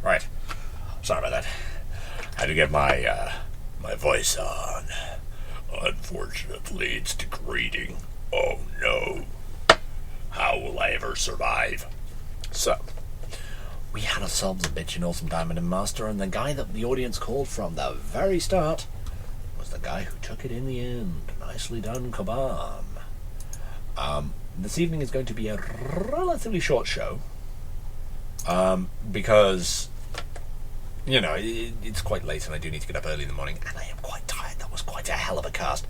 Right. Sorry about that. Had to get my my voice on. Unfortunately, it's degrading. Oh no. How will I ever survive? So, we had ourselves a bitchin' awesome Diamond and Master, and the guy that the audience called from the very start was the guy who took it in the end. Nicely done, Kabam. This evening is going to be a relatively short show, because, you know, it's quite late and I do need to get up early in the morning, and I am quite tired. That was quite a hell of a cast.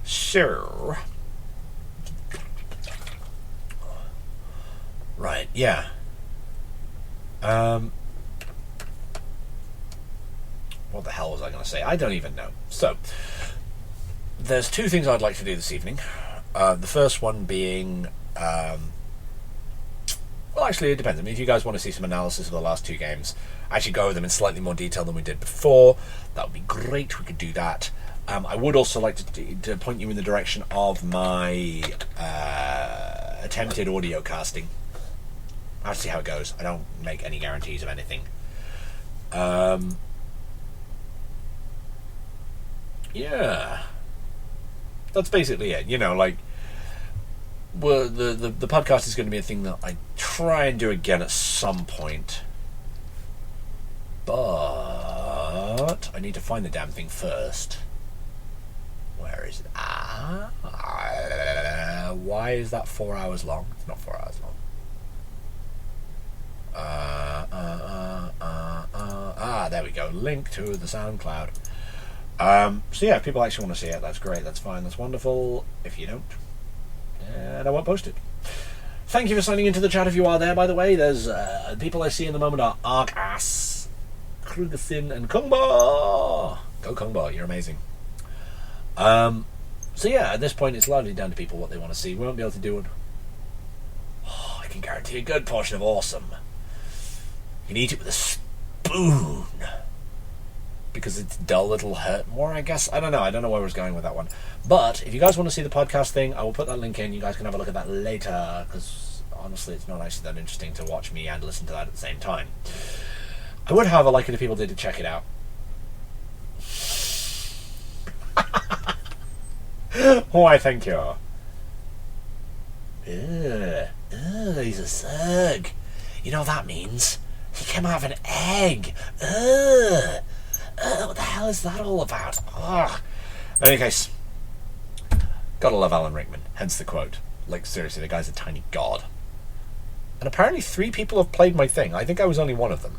So, right, yeah. What the hell was I going to say? I don't even know. So, there's two things I'd like to do this evening. The first one being, well, actually, it depends. I mean, if you guys want to see some analysis of the last two games, actually go over them in slightly more detail than we did before, that would be great. We could do that. I would also like to point you in the direction of my attempted audio casting. I'll see how it goes. I don't make any guarantees of anything. Yeah. That's basically it. You know, like, well, the podcast is going to be a thing that I try and do again at some point. But I need to find the damn thing first. Where is it? Why is that 4 hours long? It's not 4 hours long. There we go. Link to the SoundCloud. So yeah, if people actually want to see it, that's great, that's fine, that's wonderful. If you don't, and I won't post it. Thank you for signing into the chat if you are there, by the way. There's people I see in the moment are Arkass, Krugerthin, and Kungba. Go Kungba, you're amazing. So yeah, at this point it's largely down to people what they want to see. We won't be able to do it. Oh, I can guarantee a good portion of awesome. You can eat it with a spoon. Because it's dull, it'll hurt more, I guess. I don't know where I was going with that one. But if you guys want to see the podcast thing, I will put that link in. You guys can have a look at that later, because honestly it's not actually that interesting to watch me and listen to that at the same time. I would, however, like it if people did to check it out. Why, thank you. He's a Zerg. You know what that means? He came out of an egg. What the hell is that all about? Ugh. In any case, gotta love Alan Rickman, hence the quote. Like, seriously, the guy's a tiny god. And apparently 3 people have played my thing. I think I was only one of them.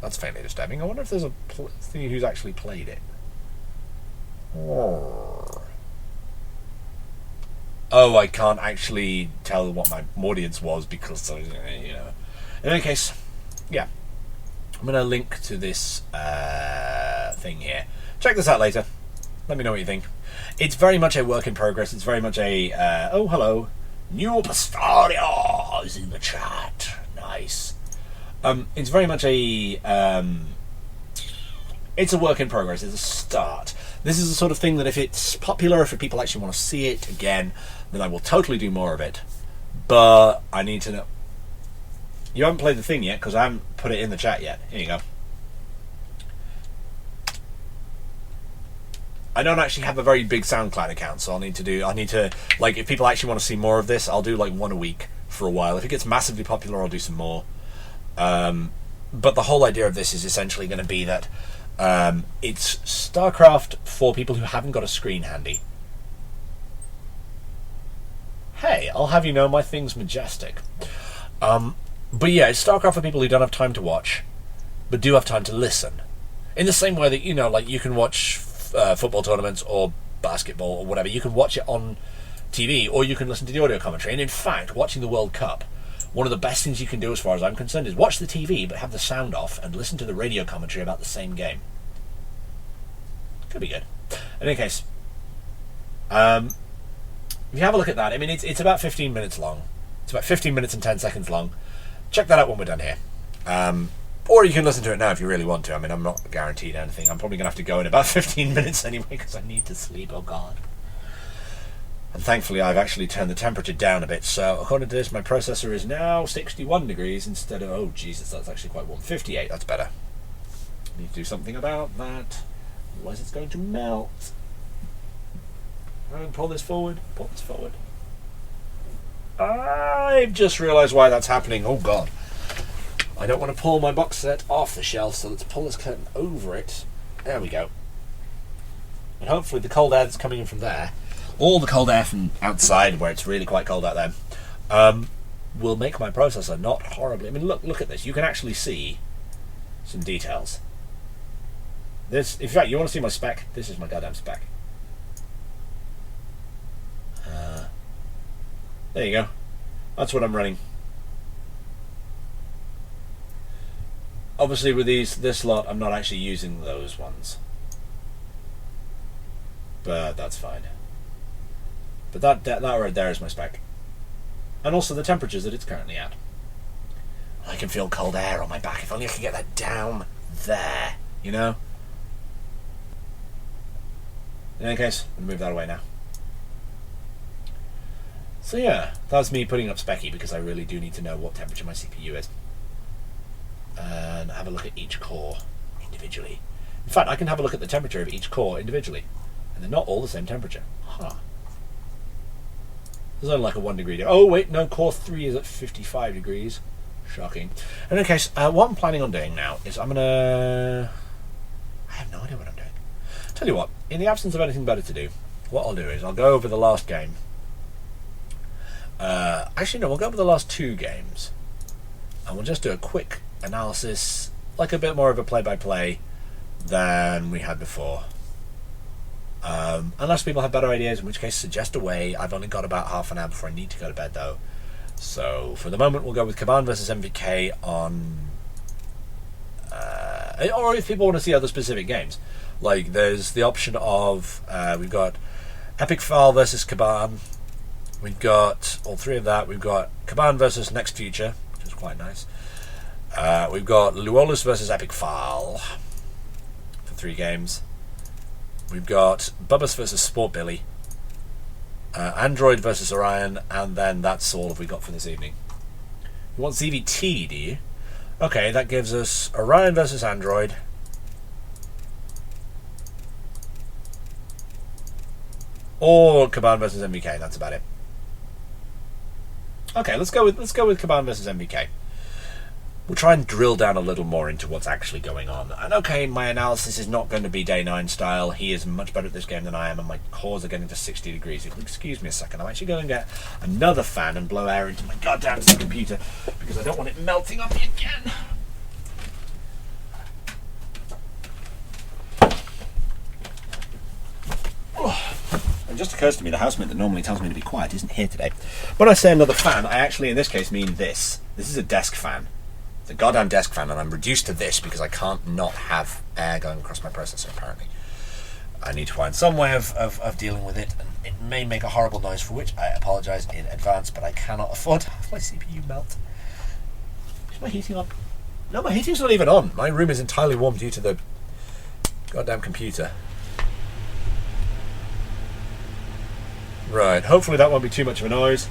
That's fairly disturbing. I wonder if there's a thing who's actually played it. Oh, I can't actually tell what my audience was because, you know. In any case, yeah. I'm going to link to this thing here. Check this out later. Let me know what you think. It's very much a work in progress. It's very much a... oh, hello. New Pastaria is in the chat. Nice. It's very much a... it's a work in progress. It's a start. This is the sort of thing that if it's popular, if people actually want to see it again, then I will totally do more of it. But I need to know... You haven't played the thing yet because I haven't put it in the chat yet. Here you go. I don't actually have a very big SoundCloud account, so I need to, like, if people actually want to see more of this, I'll do like one a week for a while. If it gets massively popular, I'll do some more. But the whole idea of this is essentially going to be that it's Starcraft for people who haven't got a screen handy. Hey, I'll have you know my thing's majestic. But yeah, it's Starcraft for people who don't have time to watch, but do have time to listen. In the same way that, you know, like you can watch football tournaments or basketball or whatever. You can watch it on TV or you can listen to the audio commentary. And in fact, watching the World Cup, one of the best things you can do as far as I'm concerned is watch the TV but have the sound off and listen to the radio commentary about the same game. Could be good. In any case, if you have a look at that, I mean, it's about 15 minutes long. It's about 15 minutes and 10 seconds long. Check that out when we're done here. Or you can listen to it now if you really want to. I mean, I'm not guaranteed anything. I'm probably going to have to go in about 15 minutes anyway because I need to sleep. Oh, God. And thankfully I've actually turned the temperature down a bit, so according to this my processor is now 61 degrees instead of, oh Jesus, that's actually quite warm, 58, that's better. I need to do something about that, otherwise it's going to melt. And pull this forward, pull this forward. I've just realised why that's happening, oh god. I don't want to pull my box set off the shelf, so let's pull this curtain over it. There we go. And hopefully the cold air that's coming in from there, all the cold air from outside where it's really quite cold out there, will make my processor not horribly. I mean, look at this. You can actually see some details. This, in fact, you want to see my spec? This is my goddamn spec. There you go. That's what I'm running. Obviously, with this lot, I'm not actually using those ones, but that's fine. But that right there is my spec, and also the temperatures that it's currently at. I can feel cold air on my back. If only I could get that down there, you know. In any case, I'm gonna move that away now. So yeah, that's me putting up Specky because I really do need to know what temperature my CPU is. And have a look at each core individually. In fact, I can have a look at the temperature of each core individually. And they're not all the same temperature. Huh. There's only like a 1 degree difference. Oh wait, no, core 3 is at 55 degrees. Shocking. In any case, what I'm planning on doing now is I have no idea what I'm doing. Tell you what, in the absence of anything better to do, what I'll do is I'll go over the last game. Actually, no, we'll go over the last 2 games. And we'll just do a quick analysis, like a bit more of a play-by-play than we had before. Unless people have better ideas, in which case suggest a way. I've only got about half an hour before I need to go to bed though. So for the moment we'll go with Kaban versus MVK on... or if people want to see other specific games. Like there's the option of, we've got Epic File versus Kaban. We've got all 3 of that. We've got Kaban versus Next Future, which is quite nice. We've got Luolus versus Epic File for 3 games. We've got Bubba's versus Sport Billy, Android versus Orion, and then that's all we got for this evening. You want ZVT, do you? Okay, that gives us Orion versus Android. Or Kaban versus MVK, that's about it. Okay, let's go with Kaban versus MVK. We'll try and drill down a little more into what's actually going on. And okay, my analysis is not going to be Day 9 style. He is much better at this game than I am, and my cores are getting to 60 degrees. If you'll excuse me a second, I'm actually going to get another fan and blow air into my goddamn computer because I don't want it melting on me again. It just occurs to me the housemate that normally tells me to be quiet isn't here today. When I say another fan, I actually in this case mean this. This is a desk fan. It's a goddamn desk fan, and I'm reduced to this because I can't not have air going across my processor apparently. I need to find some way of dealing with it, and it may make a horrible noise for which I apologise in advance, but I cannot afford to have my CPU melt. Is my heating on? No, my heating's not even on. My room is entirely warm due to the goddamn computer. Right, hopefully that won't be too much of a noise.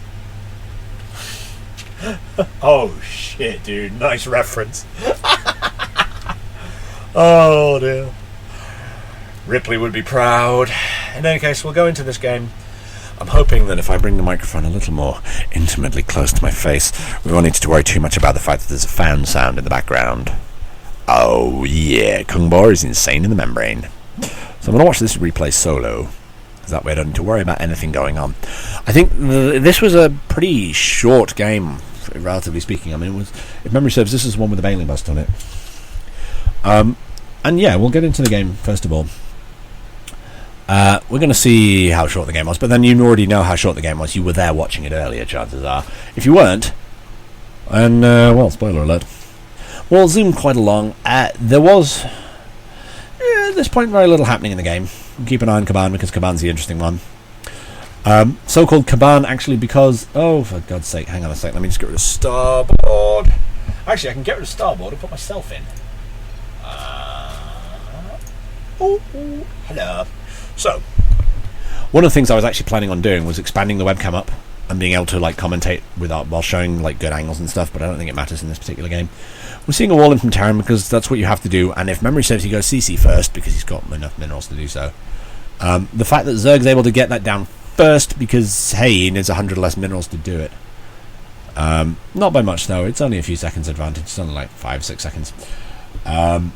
Oh shit, dude, nice reference. Oh dear. Ripley would be proud. In any case, we'll go into this game. I'm hoping that if I bring the microphone a little more intimately close to my face, we won't need to worry too much about the fact that there's a fan sound in the background. Oh yeah, Kung Bo is insane in the membrane. So I'm going to watch this replay solo. That way I don't need to worry about anything going on. I think this was a pretty short game, relatively speaking. I mean, it was, if memory serves, this is the one with the bailing bust on it. And yeah, we'll get into the game first of all. We're going to see how short the game was, but then you already know how short the game was. You were there watching it earlier, chances are. If you weren't, and well, spoiler alert, we'll zoom quite along. There was, at this point, very little happening in the game. Keep an eye on Kaban because Kaban's the interesting one. So-called Kaban actually because... Oh, for God's sake, hang on a sec. Let me just get rid of starboard. Actually, I can get rid of starboard and put myself in. Hello. So, One of the things I was actually planning on doing was expanding the webcam up and being able to like commentate without while showing like good angles and stuff, but I don't think it matters in this particular game. We're seeing a wall in from Terran because that's what you have to do, and if memory serves, he goes CC first because he's got enough minerals to do so. The fact that Zerg's able to get that down first because, hey, he needs 100 less minerals to do it. Not by much though, it's only a few seconds advantage, it's only like 5-6 seconds. Yeah,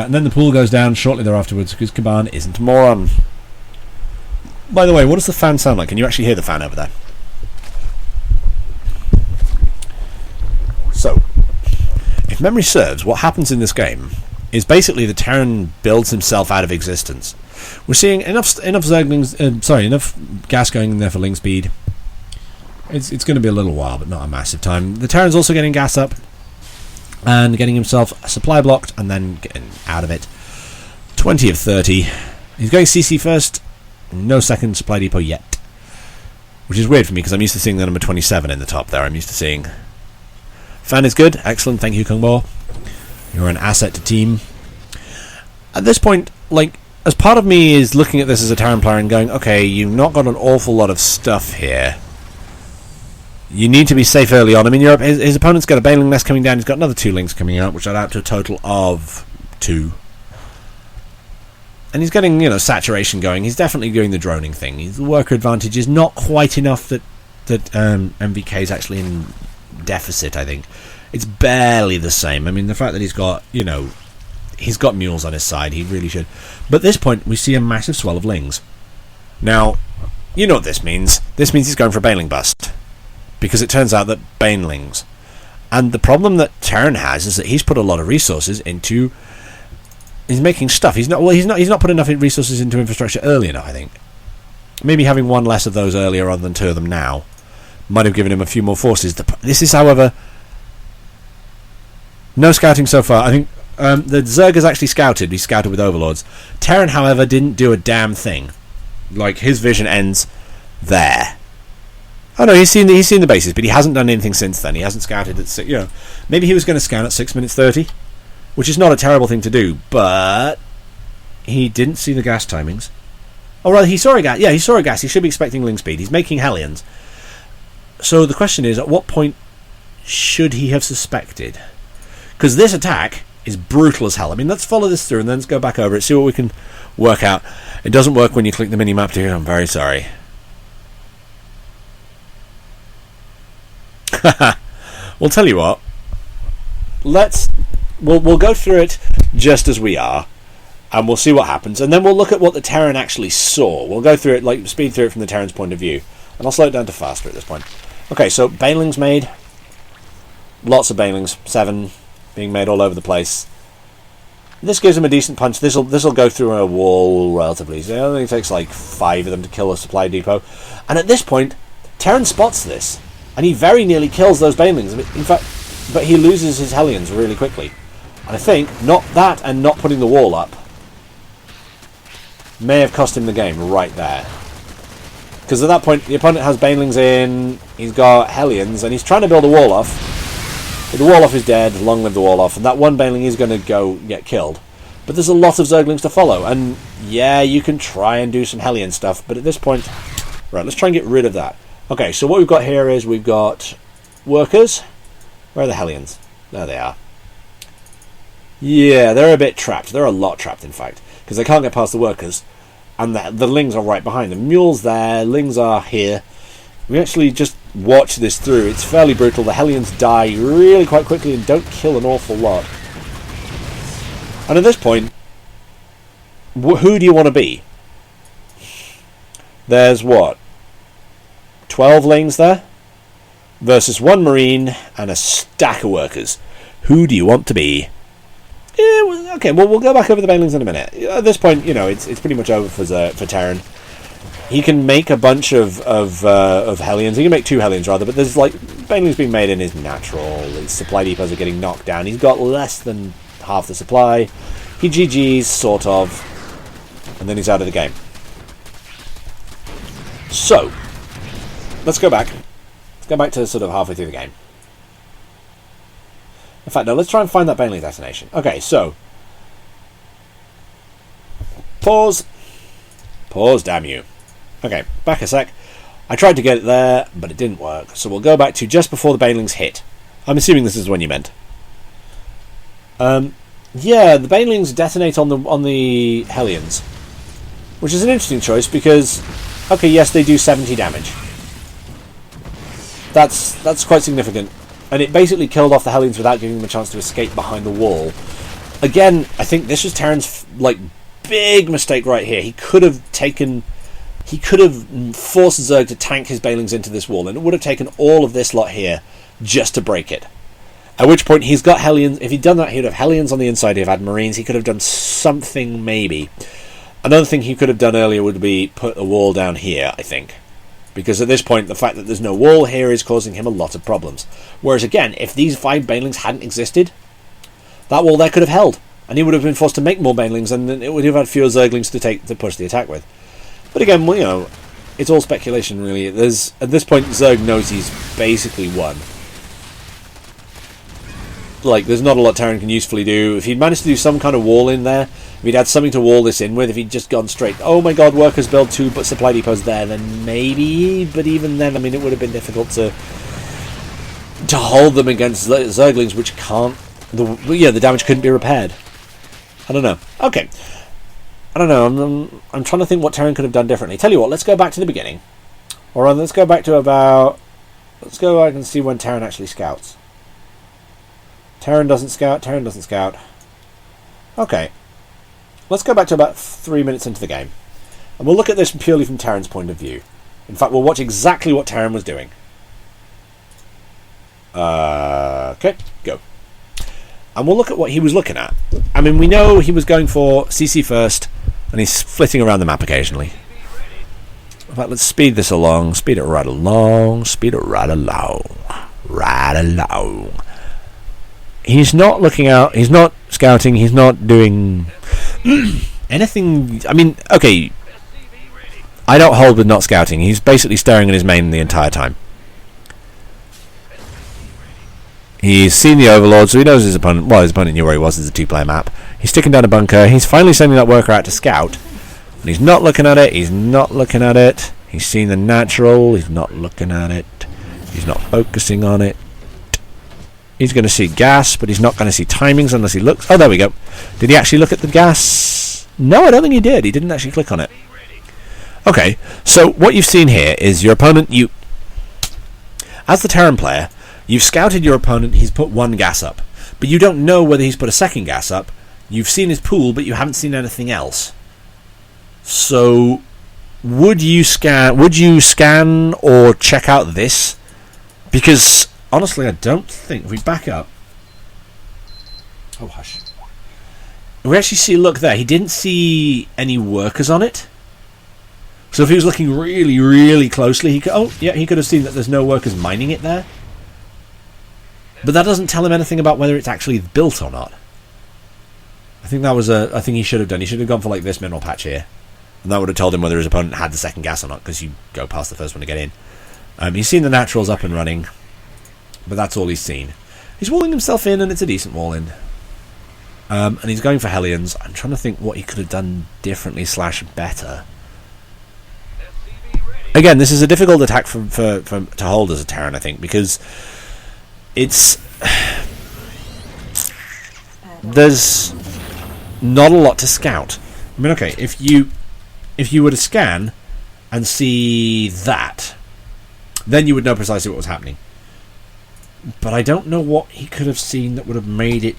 and then the pool goes down shortly thereafter because Kaban isn't a moron. By the way, what does the fan sound like? Can you actually hear the fan over there? So, if memory serves, what happens in this game is basically the Terran builds himself out of existence. We're seeing enough Zerglings, enough gas going in there for link speed. It's going to be a little while, but not a massive time. The Terran's also getting gas up and getting himself supply blocked and then getting out of it. 20 of 30. He's going CC first. No second supply depot yet, which is weird for me because I'm used to seeing the number 27 in the top there. I'm used to seeing fan is good, excellent, thank you, Kungbo. You're an asset to team. At this point, like, as part of me is looking at this as a Terran player and going, okay, you've not got an awful lot of stuff here. You need to be safe early on. I mean, his opponent's got a Baneling nest coming down. He's got another 2 links coming out, which add up to a total of 2. And he's getting, saturation going. He's definitely doing the droning thing. The worker advantage is not quite enough that MVK is actually in deficit, I think. It's barely the same. I mean, the fact that he's got, he's got mules on his side. He really should. But at this point, we see a massive swell of lings. Now, you know what this means. This means he's going for a Baneling bust. Because it turns out that Banelings. And the problem that Terran has is that he's put a lot of resources into... He's making stuff. He's not put enough resources into infrastructure early enough, I think. Maybe having 1 less of those earlier rather than 2 of them now might have given him a few more forces. This is, however, no scouting so far. I think the Zerg has actually scouted. He scouted with overlords. Terran, however, didn't do a damn thing. Like, his vision ends there. Oh no, he's seen the bases, but he hasn't done anything since then. He hasn't scouted at 6. Maybe he was going to scout at 6 minutes 30. Which is not a terrible thing to do, but he didn't see the gas timings. Oh, rather, he saw a gas. Yeah, he saw a gas. He should be expecting link speed. He's making Hellions. So the question is, at what point should he have suspected? Because this attack is brutal as hell. I mean, let's follow this through and then let's go back over it, see what we can work out. It doesn't work when you click the mini-map, dude. I'm very sorry. We'll tell you what. We'll go through it just as we are, and we'll see what happens, and then we'll look at what the Terran actually saw. We'll go through it, like speed through it from the Terran's point of view, and I'll slow it down to faster at this point. Okay, so Banelings made. Lots of Banelings, 7 being made all over the place. This gives him a decent punch. This'll go through a wall relatively easily. It only takes like 5 of them to kill a supply depot, and at this point, Terran spots this, and he very nearly kills those Banelings. In fact, but he loses his Hellions really quickly. And I think not that and not putting the wall up may have cost him the game right there. Because at that point, the opponent has Banelings in, he's got Hellions, and he's trying to build a wall off. But the wall off is dead, long live the wall off, and that one Baneling is going to go get killed. But there's a lot of Zerglings to follow, and yeah, you can try and do some Hellion stuff, but at this point... Right, let's try and get rid of that. Okay, so what we've got here is we've got workers. Where are the Hellions? There they are. Yeah, they're a bit trapped. They're a lot trapped, in fact, because they can't get past the workers, and the Lings are right behind them. Mules there, Lings are here. We actually just watch this through. It's fairly brutal. The Hellions die really quite quickly and don't kill an awful lot. And at this point, who do you want to be? There's what? 12 Lings there? Versus 1 Marine and a stack of workers. Who do you want to be? Yeah, well, okay, well, we'll go back over the Banelings in a minute. At this point, it's pretty much over for Terran. He can make a bunch of Hellions. He can make 2 Hellions, rather, but there's, like, Banelings being made in his natural. His supply depots are getting knocked down. He's got less than half the supply. He GG's, sort of. And then he's out of the game. So, let's go back. Let's go back to sort of halfway through the game. In fact, no, let's try and find that Baneling destination. Okay, so pause. Pause, damn you. Okay, back a sec. I tried to get it there, but it didn't work. So we'll go back to just before the banelings hit. I'm assuming this is when you meant. Yeah, the banelings detonate on the Hellions, which is an interesting choice because, okay, yes, they do 70 damage. That's quite significant, and it basically killed off the Hellions without giving them a chance to escape behind the wall. Again, I think this was Terran's big mistake right here. He could have forced Zerg to tank his banelings into this wall, and it would have taken all of this lot here just to break it. At which point he's got Hellions. If he'd done that, he would have Hellions on the inside. He'd have had Marines. He could have done something, maybe. Another thing he could have done earlier would be put a wall down here, I think. Because at this point, the fact that there's no wall here is causing him a lot of problems. Whereas again, if these 5 banelings hadn't existed, that wall there could have held. And he would have been forced to make more banelings, and then it would have had fewer Zerglings to push the attack with. But again, well, you know, it's all speculation, really. At this point, Zerg knows he's basically won. There's not a lot Terran can usefully do. If he'd managed to do some kind of wall in there, if he'd had something to wall this in with, if he'd just gone straight, oh my god, workers build 2 but supply depots there, then maybe. But even then, I mean, it would have been difficult to hold them against Zerglings, which can't. The damage couldn't be repaired. I don't know. Okay. I don't know. I'm trying to think what Terran could have done differently. Tell you what, let's go back to the beginning. Or let's go back to about. Let's go back and see when Terran actually scouts. Terran doesn't scout. Terran doesn't scout. Okay. Let's go back to about 3 minutes into the game. And we'll look at this purely from Terran's point of view. In fact, we'll watch exactly what Terran was doing. Okay, go. And we'll look at what he was looking at. I mean, we know he was going for CC first, and he's flitting around the map occasionally. In fact, let's speed this along. Speed it right along. Speed it right along. Right along. He's not looking out. He's not scouting. He's not doing anything. I mean, okay. I don't hold with not scouting. He's basically staring at his main the entire time. He's seen the Overlord, so he knows his opponent. Well, his opponent knew where he was as a 2-player map. He's sticking down a bunker. He's finally sending that worker out to scout. And he's not looking at it. He's not looking at it. He's seen the natural. He's not looking at it. He's not focusing on it. He's going to see gas, but he's not going to see timings unless he looks. Oh, there we go. Did he actually look at the gas? No, I don't think he did. He didn't actually click on it. Okay, so what you've seen here is your opponent. As the Terran player, you've scouted your opponent. He's put 1 gas up, but you don't know whether he's put a 2nd gas up. You've seen his pool, but you haven't seen anything else. So, would you scan or check out this? Because honestly, I don't think. If we back up. Oh, hush. We actually see, look there, he didn't see any workers on it. So if he was looking really, really closely, he could have seen that there's no workers mining it there. But that doesn't tell him anything about whether it's actually built or not. I think that was a thing he should have done. He should have gone for this mineral patch here. And that would have told him whether his opponent had the 2nd gas or not, because you go past the first one to get in. He's seen the naturals up and running. But that's all he's seen. He's walling himself in, and it's a decent wall in. And he's going for Hellions. I'm trying to think what he could have done differently / better. Again, this is a difficult attack to hold as a Terran, I think, because it's there's not a lot to scout. I mean, okay, if you were to scan and see that, then you would know precisely what was happening. But I don't know what he could have seen that would have made it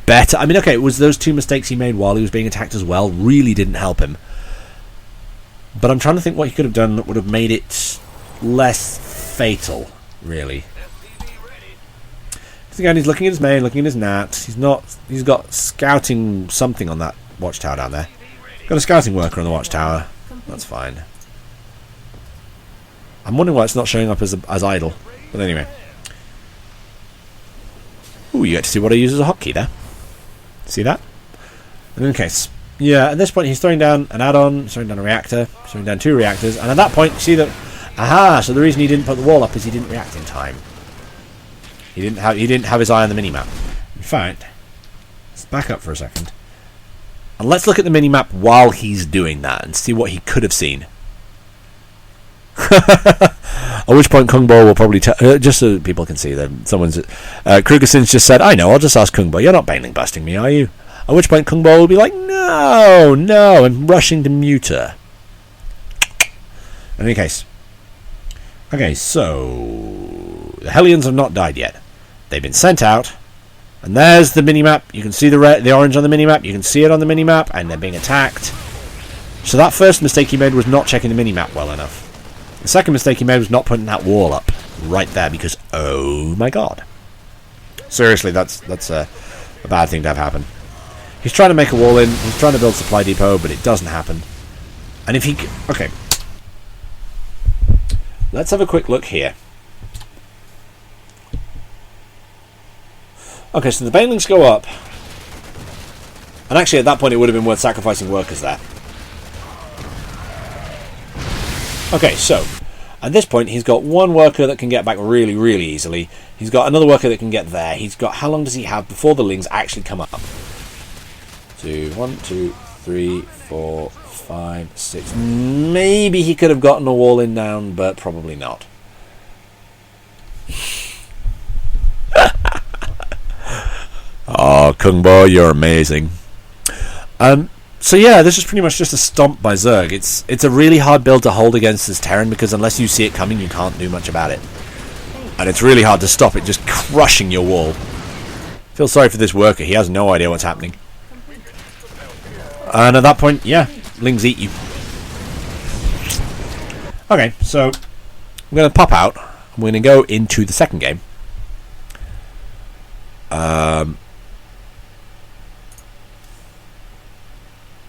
better. I mean, okay, it was those 2 mistakes he made while he was being attacked as well really didn't help him. But I'm trying to think what he could have done that would have made it less fatal, really. Because again, he's looking at his main, looking at his nat. He's got scouting something on that watchtower down there. Got a scouting worker on the watchtower. That's fine. I'm wondering why it's not showing up as idle. But anyway. Ooh, you get to see what I use as a hotkey there. See that? In any case, yeah, at this point he's throwing down an add-on, throwing down a reactor, throwing down 2 reactors, and at that point you see that, aha, so the reason he didn't put the wall up is he didn't react in time. He didn't have his eye on the minimap. In fact, let's back up for a second. And let's look at the mini-map while he's doing that and see what he could have seen. At which point Kung Bo will probably just so people can see them. Krugersson's just said, I know, I'll just ask Kung Bo, you're not bailing busting me, are you? At which point Kung Bo will be like, no, I'm rushing to mute her. In any case. Okay, so the Hellions have not died yet. They've been sent out. And there's the minimap. You can see the orange on the minimap. You can see it on the minimap, and they're being attacked. So that first mistake he made was not checking the minimap well enough. The second mistake he made was not putting that wall up right there, because oh my god. Seriously, that's a bad thing to have happen. He's trying to make a wall in. He's trying to build supply depot, but it doesn't happen. And if he... Okay. Let's have a quick look here. Okay, so the banelings go up. And actually, at that point, it would have been worth sacrificing workers there. Okay, so at this point, he's got one worker that can get back really, really easily. He's got another worker that can get there. He's got... How long does he have before the lings actually come up? 1, 2, 3, 4, 5, 6. Maybe he could have gotten a wall in down, but probably not. Oh, Kung Bo, you're amazing. So yeah, this is pretty much just a stomp by Zerg. It's a really hard build to hold against this Terran, because unless you see it coming, you can't do much about it. And it's really hard to stop it just crushing your wall. Feel sorry for this worker, he has no idea what's happening. And at that point, yeah, lings eat you. Okay, so I'm going to pop out. I'm going to go into the second game.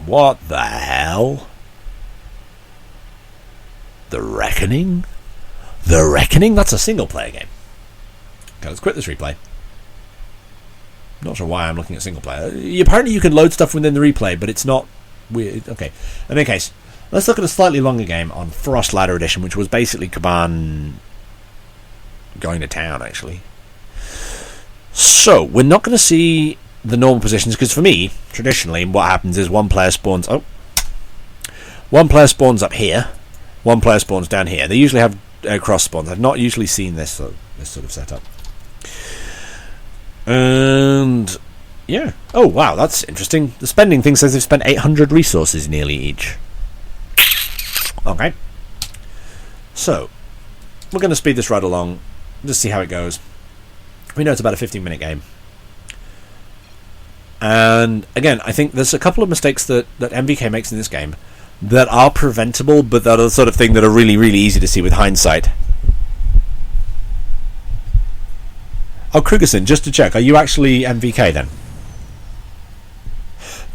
What the hell? The Reckoning? The Reckoning? That's a single player game. Okay, let's quit this replay. Not sure why I'm looking at single player. Apparently you can load stuff within the replay, but it's not weird. Okay. In any case, let's look at a slightly longer game on Frost Ladder Edition, which was basically Kaban going to town, actually. So, we're not going to see the normal positions, because for me, traditionally, what happens is one player spawns... Oh. One player spawns up here. One player spawns down here. They usually have cross spawns. I've not usually seen this sort of setup. And yeah. Oh wow, that's interesting. The spending thing says they've spent 800 resources nearly each. Okay. So we're going to speed this right along, just see how it goes. We know it's about a 15-minute game. And again, I think there's a couple of mistakes that MVK makes in this game that are preventable, but that are the sort of thing that are really, really easy to see with hindsight. Oh, Krugerson, just to check, are you actually MVK then?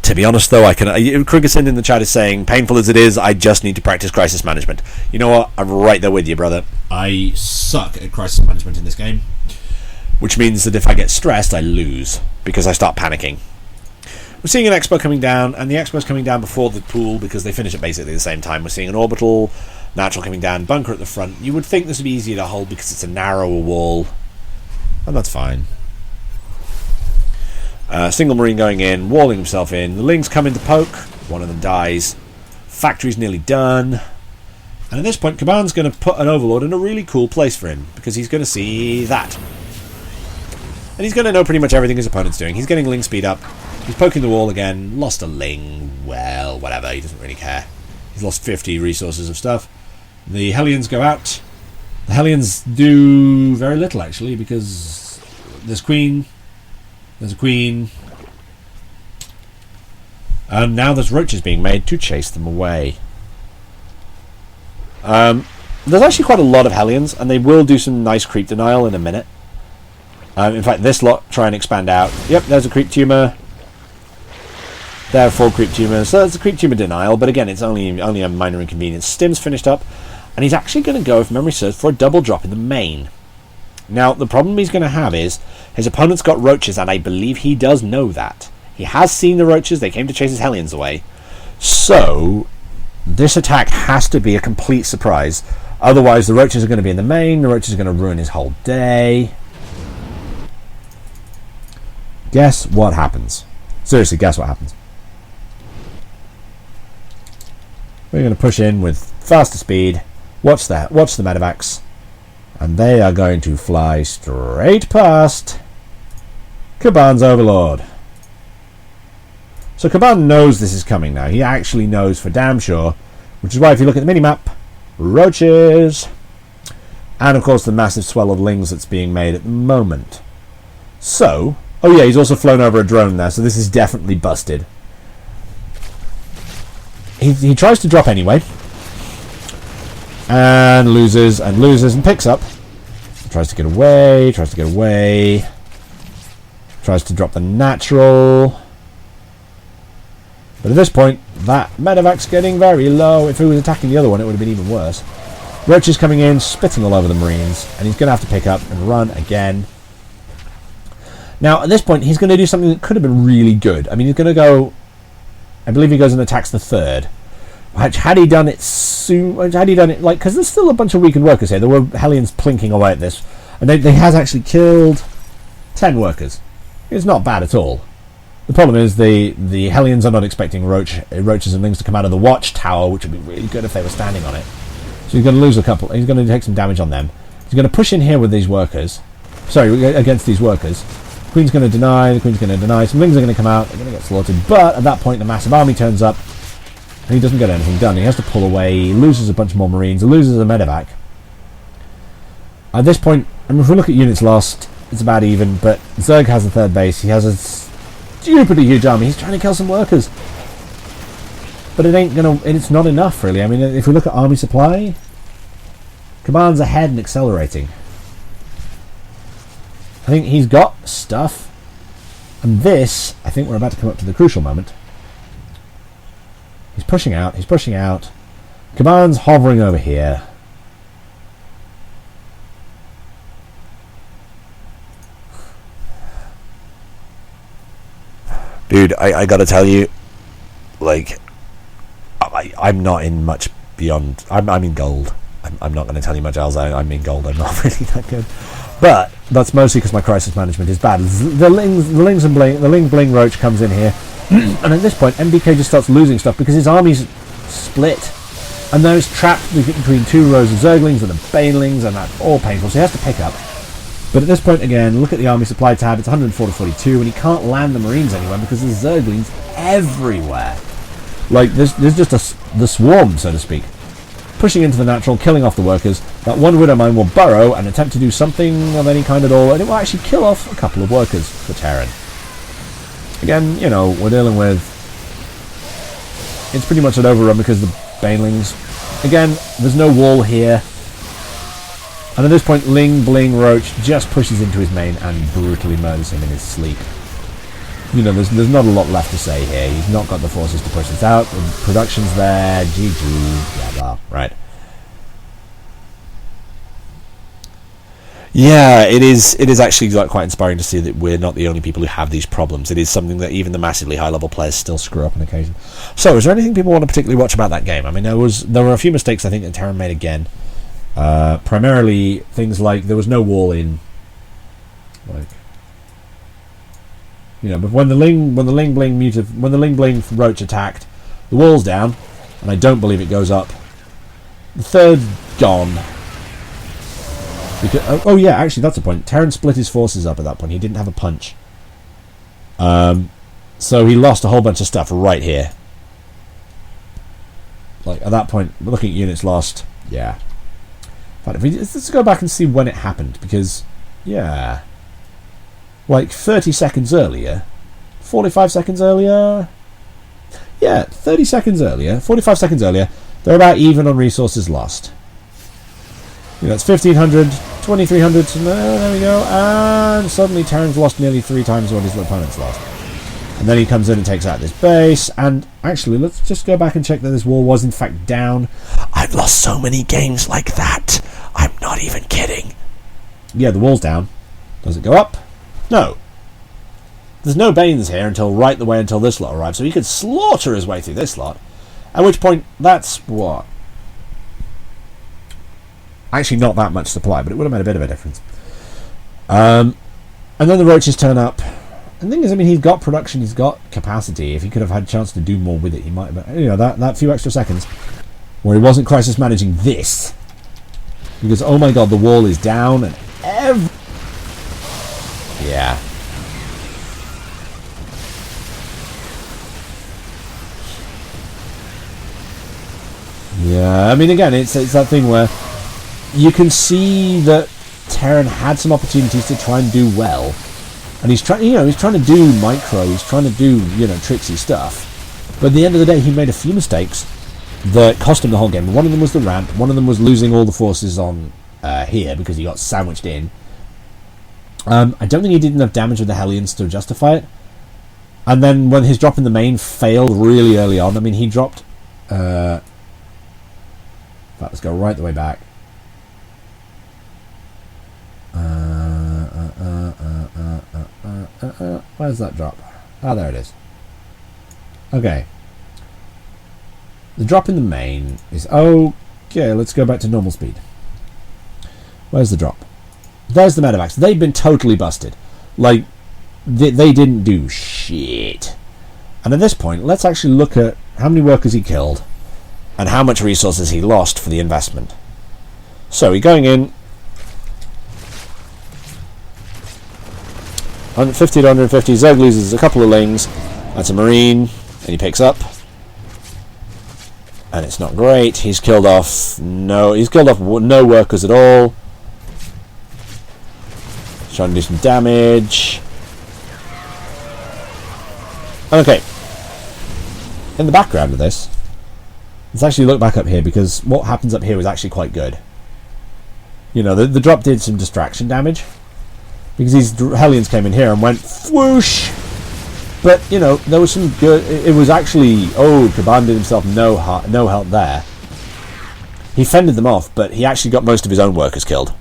To be honest, though, Krugerson in the chat is saying, painful as it is, I just need to practice crisis management. You know what? I'm right there with you, brother. I suck at crisis management in this game, which means that if I get stressed, I lose, because I start panicking. We're seeing an Expo coming down, and the Expo's coming down before the pool, because they finish at basically the same time. We're seeing an orbital, natural coming down, bunker at the front. You would think this would be easier to hold because it's a narrower wall. And that's fine. Single Marine going in, walling himself in. The Lings come in to poke. One of them dies. Factory's nearly done. And at this point, Kaban's going to put an Overlord in a really cool place for him, because he's going to see that. And he's going to know pretty much everything his opponent's doing. He's getting Ling speed up. He's poking the wall again. Lost a Ling. Well, whatever. He doesn't really care. He's lost 50 resources of stuff. The Hellions go out. The Hellions do very little, actually, because there's Queen, there's a Queen, and now there's roaches being made to chase them away. There's actually quite a lot of Hellions, and they will do some nice creep denial in a minute. In fact, this lot try and expand out. Yep, there's a creep tumor. There are 4 creep tumors, so that's a creep tumor denial, but again, it's only a minor inconvenience. Stim's finished up. And he's actually going to go, if memory serves, for a double drop in the main. Now, the problem he's going to have is his opponent's got roaches, and I believe he does know that. He has seen the roaches. They came to chase his Hellions away. So, this attack has to be a complete surprise. Otherwise, the roaches are going to be in the main. The roaches are going to ruin his whole day. Guess what happens? Seriously, guess what happens? We're going to push in with faster speed. Watch that. Watch the medevacs. And they are going to fly straight past Kaban's Overlord. So Kaban knows this is coming now. He actually knows for damn sure. Which is why if you look at the minimap, roaches. And of course the massive swell of lings that's being made at the moment. So, oh yeah, he's also flown over a drone there, so this is definitely busted. He tries to drop anyway. And loses and picks up. Tries to get away, tries to drop the natural. But at this point, that medevac's getting very low. If he was attacking the other one, it would have been even worse. Roach is coming in, spitting all over the Marines, and he's going to have to pick up and run again. Now, at this point, he's going to do something that could have been really good. I mean, he's going to go... I believe he goes and attacks the third. Which, had he done it soon... Had he done it, like... Because there's still a bunch of weakened workers here. There were Hellions plinking away at this. And they has actually killed 10 workers. It's not bad at all. The problem is the Hellions are not expecting roaches and things to come out of the watchtower, which would be really good if they were standing on it. So he's going to lose a couple. He's going to take some damage on them. He's going to push in here with these workers. Sorry, against these workers. Queen's going to deny. The Queen's going to deny. Some lings are going to come out. They're going to get slaughtered. But at that point, the massive army turns up. And he doesn't get anything done. He has to pull away. He loses a bunch more Marines. He loses a medevac. At this point, I mean, if we look at units lost, it's about even. But Zerg has the third base. He has a stupidly huge army. He's trying to kill some workers. But it ain't gonna... It's not enough, really. I mean, if we look at army supply, Kaban's ahead and accelerating. I think he's got stuff. And this, I think we're about to come up to the crucial moment. He's pushing out. He's pushing out. Kaban's hovering over here. Dude, I gotta tell you, like, I'm not in much beyond. I'm in gold. I'm not going to tell you much else. I'm in gold. I'm not really that good. But that's mostly because my crisis management is bad. The Ling Bling Roach comes in here, and at this point, MBK just starts losing stuff because his army's split, and now he's trapped between two rows of Zerglings and the Banelings, and that's all painful. So he has to pick up. But at this point, again, look at the army supply tab. It's 104 to 42, and he can't land the Marines anywhere because there's Zerglings everywhere. Like, there's just the swarm, so to speak. Pushing into the natural, killing off the workers. That one Widow Mine will burrow and attempt to do something of any kind at all, and it will actually kill off a couple of workers for Terran. Again, you know, we're dealing with... It's pretty much an overrun because of the Banelings. Again, there's no wall here. And at this point, Ling Bling Roach just pushes into his main and brutally murders him in his sleep. You know, there's not a lot left to say here. He's not got the forces to push this out. The production's there. GG. Blah, blah. Right. Yeah, it is actually like quite inspiring to see that we're not the only people who have these problems. It is something that even the massively high-level players still screw up on occasion. So, is there anything people want to particularly watch about that game? I mean, there were a few mistakes I think that Terran made again. Primarily things like there was no wall in, like, you know, but when the Ling Bling Roach attacked, the wall's down, and I don't believe it goes up. The third's gone. Because, oh yeah, actually that's the point. Terran split his forces up at that point. He didn't have a punch. So he lost a whole bunch of stuff right here. Like at that point, looking at units lost, yeah. But if let's go back and see when it happened, because, yeah, like 30 seconds earlier, 45 seconds earlier, yeah, 30 seconds earlier, 45 seconds earlier, they're about even on resources lost. You know, it's 1,500, 2,300, there we go, and suddenly Terran's lost nearly 3 times what his opponent's lost. And then he comes in and takes out this base, and actually, let's just go back and check that this wall was in fact down. I've lost so many games like that. I'm not even kidding. Yeah, the wall's down. Does it go up? No. There's no Banes here until right the way until this lot arrives, so he could slaughter his way through this lot. At which point, that's what? Actually, not that much supply, but it would have made a bit of a difference. And then the roaches turn up. And the thing is, I mean, he's got production, he's got capacity. If he could have had a chance to do more with it, he might have, you know, that few extra seconds. where he wasn't crisis managing this. Because, oh my god, the wall is down and yeah. Yeah, I mean, again, it's that thing where you can see that Terran had some opportunities to try and do well, and he's trying to do micro, he's trying to do, tricksy stuff, but at the end of the day, he made a few mistakes that cost him the whole game. One of them was the ramp, one of them was losing all the forces on here because he got sandwiched in. I don't think he did enough damage with the Hellions to justify it, and then when his drop in the main failed really early on, I mean, he dropped let's go right the way back. Where's that drop? Ah, there it is. Okay. The drop in the main is... Okay, let's go back to normal speed. Where's the drop? There's the medevacs. They've been totally busted. Like, they didn't do shit. And at this point, let's actually look at how many workers he killed and how much resources he lost for the investment. So, he's going in 150 to 150. Zerg loses a couple of lings. That's a marine, and he picks up. And it's not great. He's killed off no workers at all. He's trying to do some damage. Okay. In the background of this, let's actually look back up here, because what happens up here was actually quite good. The drop did some distraction damage, because these Hellions came in here and went whoosh. But, there was some good... It was actually... Oh, Kaban did himself no help there. He fended them off, but he actually got most of his own workers killed.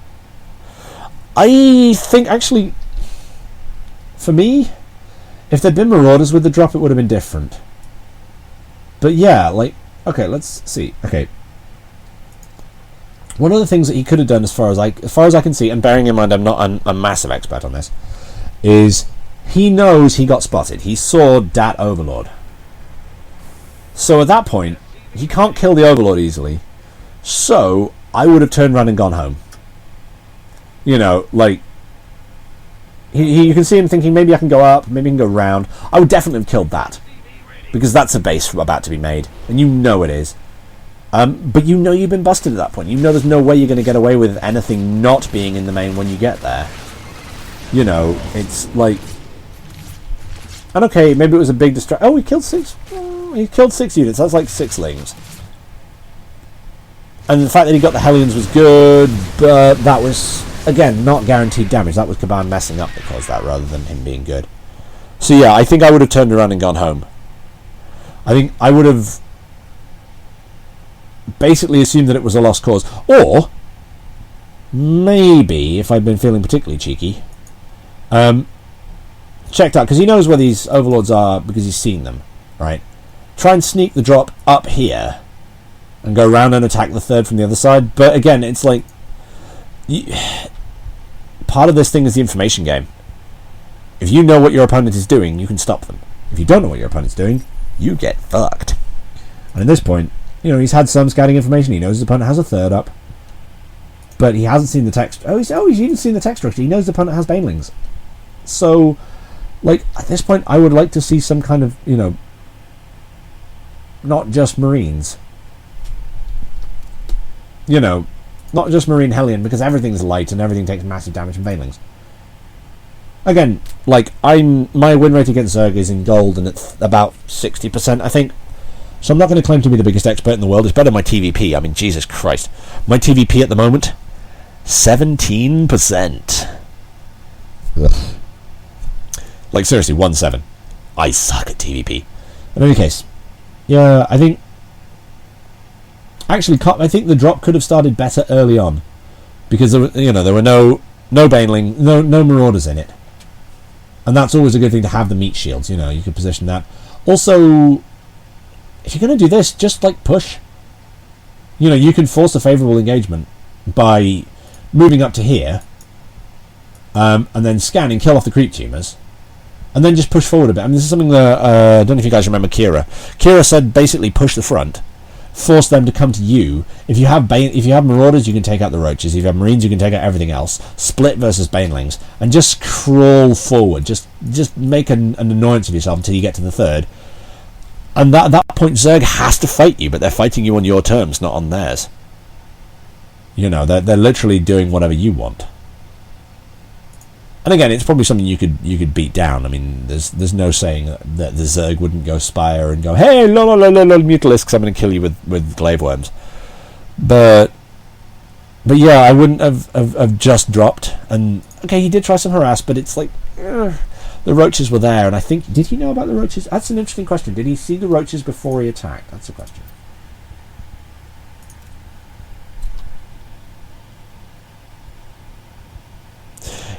I think, actually, for me, if there'd been Marauders with the drop, it would have been different. But yeah, okay, let's see. Okay. One of the things that he could have done, as far as I can see, and bearing in mind I'm not a massive expert on this, is... He knows he got spotted. He saw Dat Overlord. So at that point, he can't kill the Overlord easily. So I would have turned around and gone home. You can see him thinking, maybe I can go up, maybe I can go round. I would definitely have killed that, because that's a base about to be made, and it is. But you've been busted at that point. There's no way you're going to get away with anything not being in the main when you get there. It's like... And okay, maybe it was a big distraction. Oh, he killed 6. He killed 6 units. That's like 6 lings. And the fact that he got the Hellions was good, but that was, again, not guaranteed damage. That was Kaban messing up that caused that, rather than him being good. So yeah, I think I would have turned around and gone home. I think I would have basically assumed that it was a lost cause. Or, maybe, if I'd been feeling particularly cheeky, checked out, because he knows where these Overlords are because he's seen them, right? Try and sneak the drop up here and go around and attack the third from the other side. But again, it's like... part of this thing is the information game. If you know what your opponent is doing, you can stop them. If you don't know what your opponent's doing, you get fucked. And at this point, he's had some scouting information. He knows his opponent has a third up. But he hasn't seen the text... he's even seen the text structure. He knows the opponent has banelings. So... at this point, I would like to see some kind of, not just Marines. Not just Marine Hellion, because everything's light and everything takes massive damage from banelings. Again, my win rate against Zerg is in gold, and it's about 60%, I think. So I'm not going to claim to be the biggest expert in the world. It's better than my TVP. I mean, Jesus Christ. My TVP at the moment, 17%. Ugh. Seriously, 1-7. I suck at TVP. In any case, yeah, I think... Actually, I think the drop could have started better early on, because there were no Baneling, no Marauders in it, and that's always a good thing to have the meat shields. You could position that. Also, if you're going to do this, just push. You can force a favourable engagement by moving up to here, and then scan and kill off the creep tumors. And then just push forward a bit. I mean, this is something that... I don't know if you guys remember Kira. Kira said basically push the front, force them to come to you. If you have marauders, you can take out the roaches. If you have marines, you can take out everything else. Split versus banelings, and just crawl forward. Just make an annoyance of yourself until you get to the third. And at that point, Zerg has to fight you, but they're fighting you on your terms, not on theirs. You know, they're literally doing whatever you want. And again, it's probably something you could beat down. I mean, there's no saying that the Zerg wouldn't go spire and go, hey, mutalisks, I'm going to kill you with glaive worms. But yeah, I wouldn't have just dropped. And okay, he did try some harass, but it's like the roaches were there, and I think, did he know about the roaches? That's an interesting question. Did he see the roaches before he attacked? That's the question.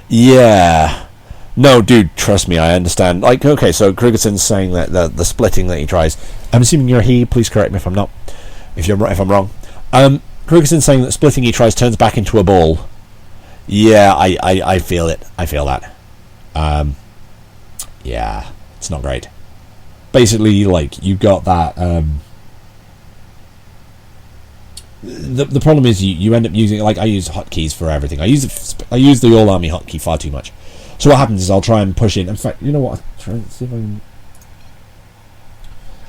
Yeah. No, dude, trust me, I understand. Like, okay, so Krugerson's saying that the splitting that he tries. I'm assuming you're he. Please correct me if I'm not. If I'm wrong. Krugerson's saying that splitting he tries turns back into a ball. Yeah, I feel it. I feel that. Yeah, it's not great. Basically, like, you got that. The problem is you end up using, like, I use hotkeys for everything. I use the all army hotkey far too much. So what happens is I'll try and push in. In fact, you know what? I'll try and see if I can.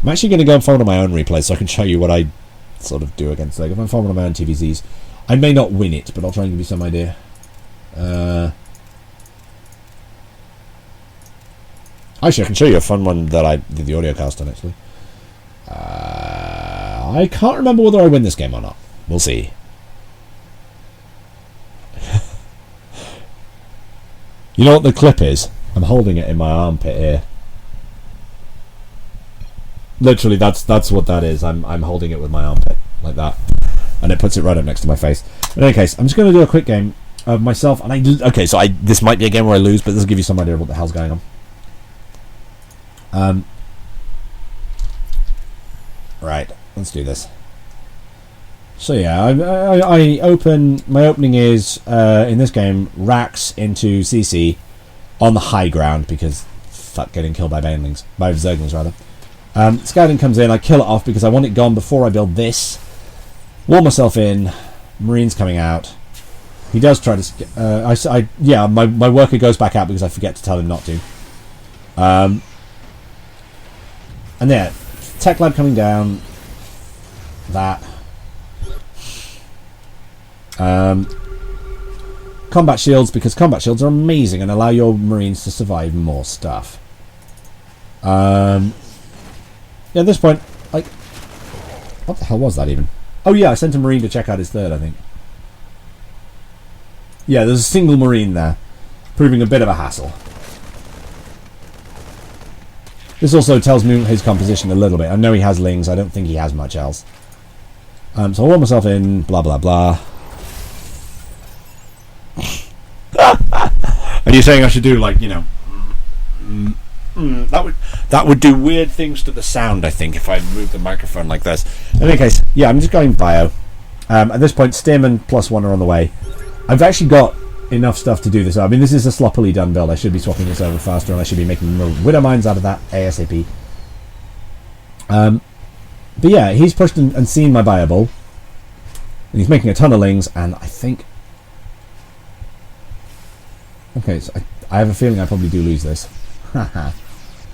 I'm actually going to go and find one of my own replays so I can show you what I sort of do against. Like, if I find one of my own TVZs, I may not win it, but I'll try and give you some idea. Actually, I can show you a fun one that I did the audio cast on. Actually, I can't remember whether I win this game or not. We'll see. You know what the clip is? I'm holding it in my armpit here. Literally, that's what that is. I'm holding it with my armpit like that, and it puts it right up next to my face. In any case, I'm just going to do a quick game of myself. And this might be a game where I lose, but this will give you some idea of what the hell's going on. Right, let's do this. So yeah, I open. My opening is in this game racks into CC on the high ground because fuck getting killed by banelings, by zerglings rather. Scouting comes in. I kill it off because I want it gone before I build this. Wall myself in. Marines coming out. He does try to. My worker goes back out because I forget to tell him not to. And there, tech lab coming down. That. Combat shields, because combat shields are amazing and allow your marines to survive more stuff. At this point, like, what the hell was that even? Oh yeah, I sent a marine to check out his third, I think. Yeah, there's a single marine there, proving a bit of a hassle. This also tells me his composition a little bit. I know he has lings, I don't think he has much else. So I wall myself in, blah blah blah. And you're saying I should do, like, you know, that would do weird things to the sound, I think, if I move the microphone like this. In any case, yeah, I'm just going bio. At this point, Stim and +1 are on the way. I've actually got enough stuff to do this. I mean, this is a sloppily done build. I should be swapping this over faster, and I should be making more Widow Mines out of that ASAP. But yeah, he's pushed and seen my bio ball. And he's making a ton of lings, and I think... Okay, so I have a feeling I probably do lose this. But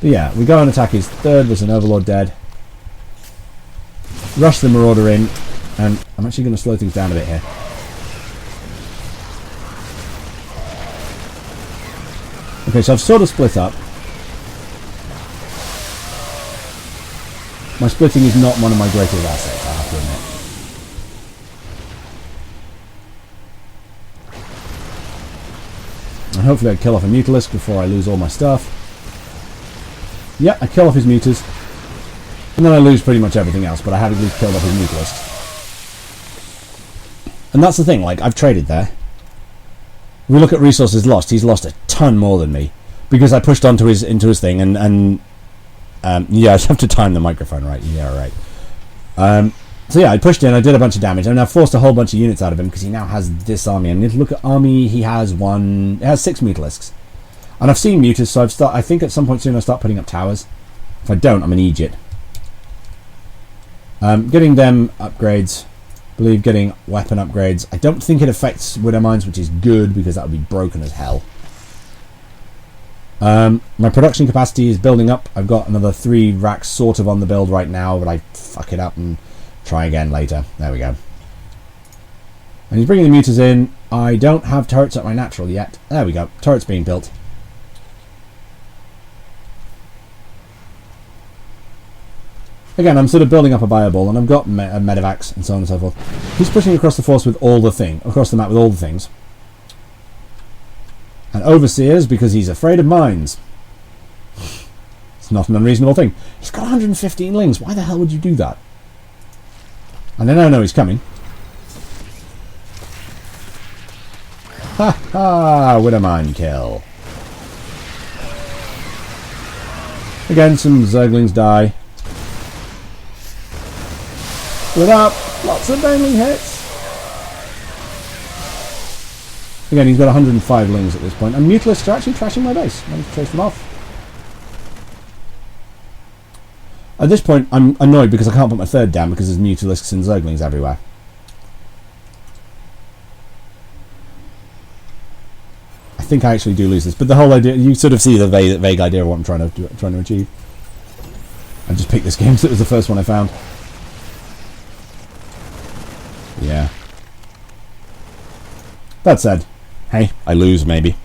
yeah, we go and attack his third. There's an Overlord dead. Rush the Marauder in, and I'm actually going to slow things down a bit here. Okay, so I've sort of split up. My splitting is not one of my greatest assets, I have to admit. And hopefully I kill off a Mutalisk before I lose all my stuff. Yeah, I kill off his Mutas. And then I lose pretty much everything else, but I have at least killed off his Mutalisks. And that's the thing, like, I've traded there. If we look at resources lost, he's lost a ton more than me. Because I pushed onto into his thing, and yeah, I have to time the microphone right. Yeah, right. So yeah, I pushed in, I did a bunch of damage, and I forced a whole bunch of units out of him because he now has this army. And if you look at army, he has 6 Mutalisks. And I've seen Mutas, so I think at some point soon I'll start putting up towers. If I don't, I'm an Egypt. Getting them upgrades. I believe getting weapon upgrades. I don't think it affects Widow Mines, which is good because that would be broken as hell. My production capacity is building up. I've got another 3 racks sort of on the build right now, but I fuck it up and try again later. There we go. And he's bringing the muters in. I don't have turrets at my natural yet. There we go. Turrets being built. Again, I'm sort of building up a bioball, and I've got medevacs and so on and so forth. He's pushing across the force with all the across the map with all the things. And overseers because he's afraid of mines. It's not an unreasonable thing. He's got 115 lings. Why the hell would you do that? And then I know he's coming. Ha ha! Widow mine kill. Again, some Zerglings die. Without lots of banging hits. Again, he's got 105 lings at this point. And Mutalisks are actually trashing my base. I need to chase them off. At this point, I'm annoyed because I can't put my 3rd down because there's Mutalisks and Zerglings everywhere. I think I actually do lose this, but the whole idea, you sort of see the vague idea of what I'm trying to achieve. I just picked this game because it was the first one I found. Yeah. That said, hey, I lose maybe.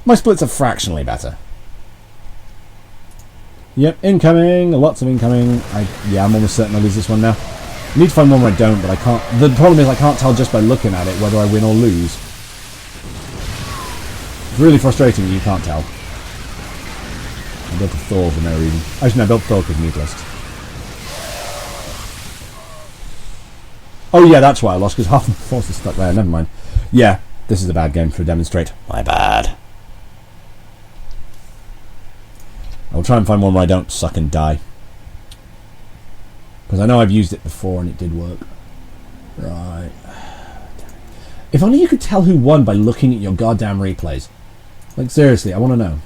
My splits are fractionally better. Yep, incoming, lots of incoming. Yeah, I'm almost certain I lose this one now. I need to find one where I don't, but I can't. The problem is I can't tell just by looking at it whether I win or lose. It's really frustrating that you can't tell. I built a Thor for no reason. Actually, no, I built Thor because Mutalisks. Oh yeah, that's why I lost, because half my force is stuck there. Never mind. Yeah, this is a bad game for demonstrate. My bad. I'll try and find one where I don't suck and die. Because I know I've used it before and it did work. Right. If only you could tell who won by looking at your goddamn replays. Like, seriously, I want to know.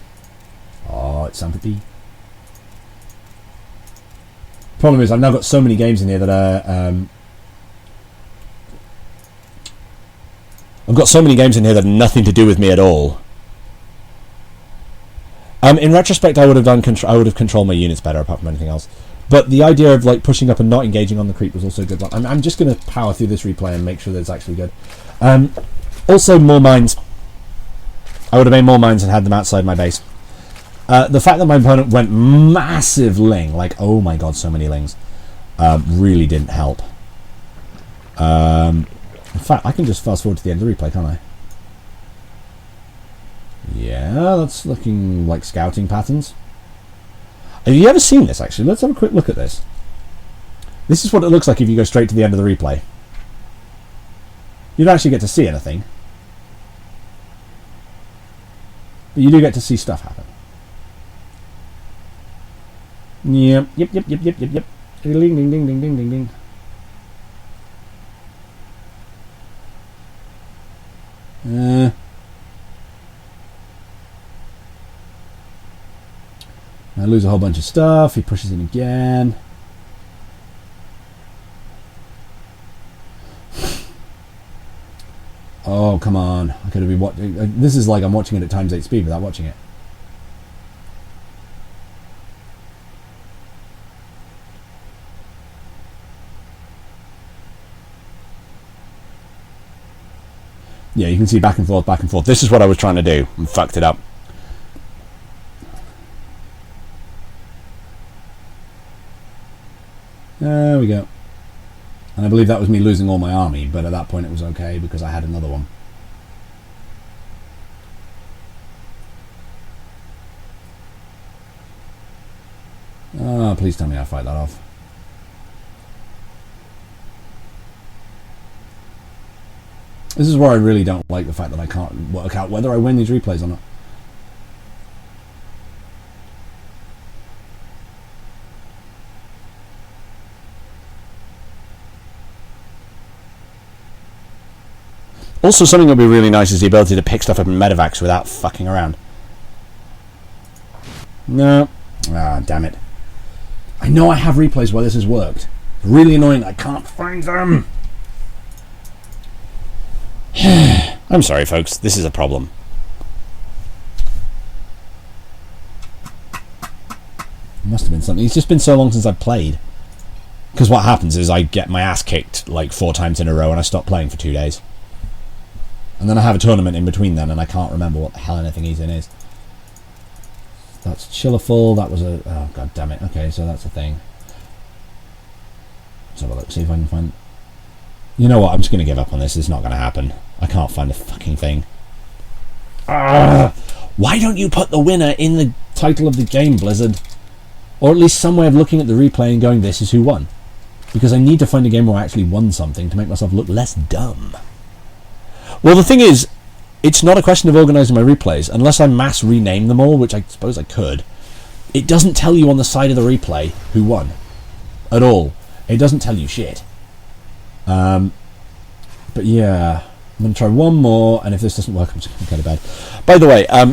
Oh, it's sympathy. Problem is, I've now got so many games in here that are... I've got so many games in here that have nothing to do with me at all. In retrospect, I would have controlled my units better, apart from anything else. But the idea of like pushing up and not engaging on the creep was also a good one. I'm just going to power through this replay and make sure that it's actually good. Also, more mines. I would have made more mines and had them outside my base. The fact that my opponent went massive ling, like oh my god, so many lings, really didn't help. In fact, I can just fast forward to the end of the replay, can't I? Yeah, that's looking like scouting patterns. Have you ever seen this, actually? Let's have a quick look at this. This is what it looks like if you go straight to the end of the replay. You don't actually get to see anything. But you do get to see stuff happen. Yep. Ding, ding, ding, ding, ding, ding, ding. I lose a whole bunch of stuff. He pushes in again. Oh, come on. I could have been watching. This is like I'm watching it at times 8 speed without watching it. Yeah, you can see back and forth, back and forth. This is what I was trying to do and fucked it up. There we go. And I believe that was me losing all my army, but at that point it was okay because I had another one. Ah, please tell me I fight that off. This is where I really don't like the fact that I can't work out whether I win these replays or not. Also, something that would be really nice is the ability to pick stuff up in medevacs without fucking around. No. Ah, damn it. I know I have replays where this has worked. It's really annoying. I can't find them. I'm sorry, folks. This is a problem. Must have been something. It's just been so long since I've played. Because what happens is I get my ass kicked like 4 times in a row and I stop playing for 2 days. And then I have a tournament in between then and I can't remember what the hell anything he's in is. That's Chillerful. That was a... Oh, god damn it. Okay, so that's a thing. Let's have a look. See if I can find... You know what? I'm just going to give up on this. It's not going to happen. I can't find the fucking thing. Why don't you put the winner in the title of the game, Blizzard? Or at least some way of looking at the replay and going, this is who won. Because I need to find a game where I actually won something to make myself look less dumb. Well, the thing is, it's not a question of organising my replays. Unless I mass rename them all, which I suppose I could, it doesn't tell you on the side of the replay who won. At all. It doesn't tell you shit. But yeah, I'm going to try one more, and if this doesn't work, I'm just going to go to bed. By the way, I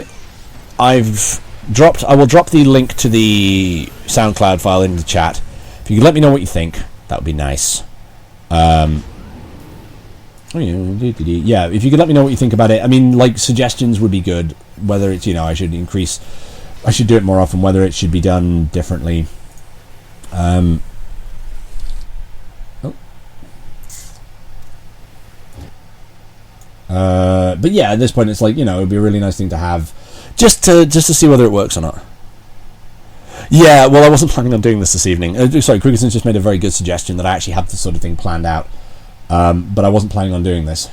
will drop the link to the SoundCloud file in the chat. If you could let me know what you think, that would be nice. Yeah, if you could let me know what you think about it. I mean, like, suggestions would be good. Whether it's, you know, I should do it more often, whether it should be done differently. But yeah, at this point, it's like, you know, it'd be a really nice thing to have, just to see whether it works or not. Yeah, well, I wasn't planning on doing this evening. Sorry, Krigerson's just made a very good suggestion that I actually have this sort of thing planned out, but I wasn't planning on doing this.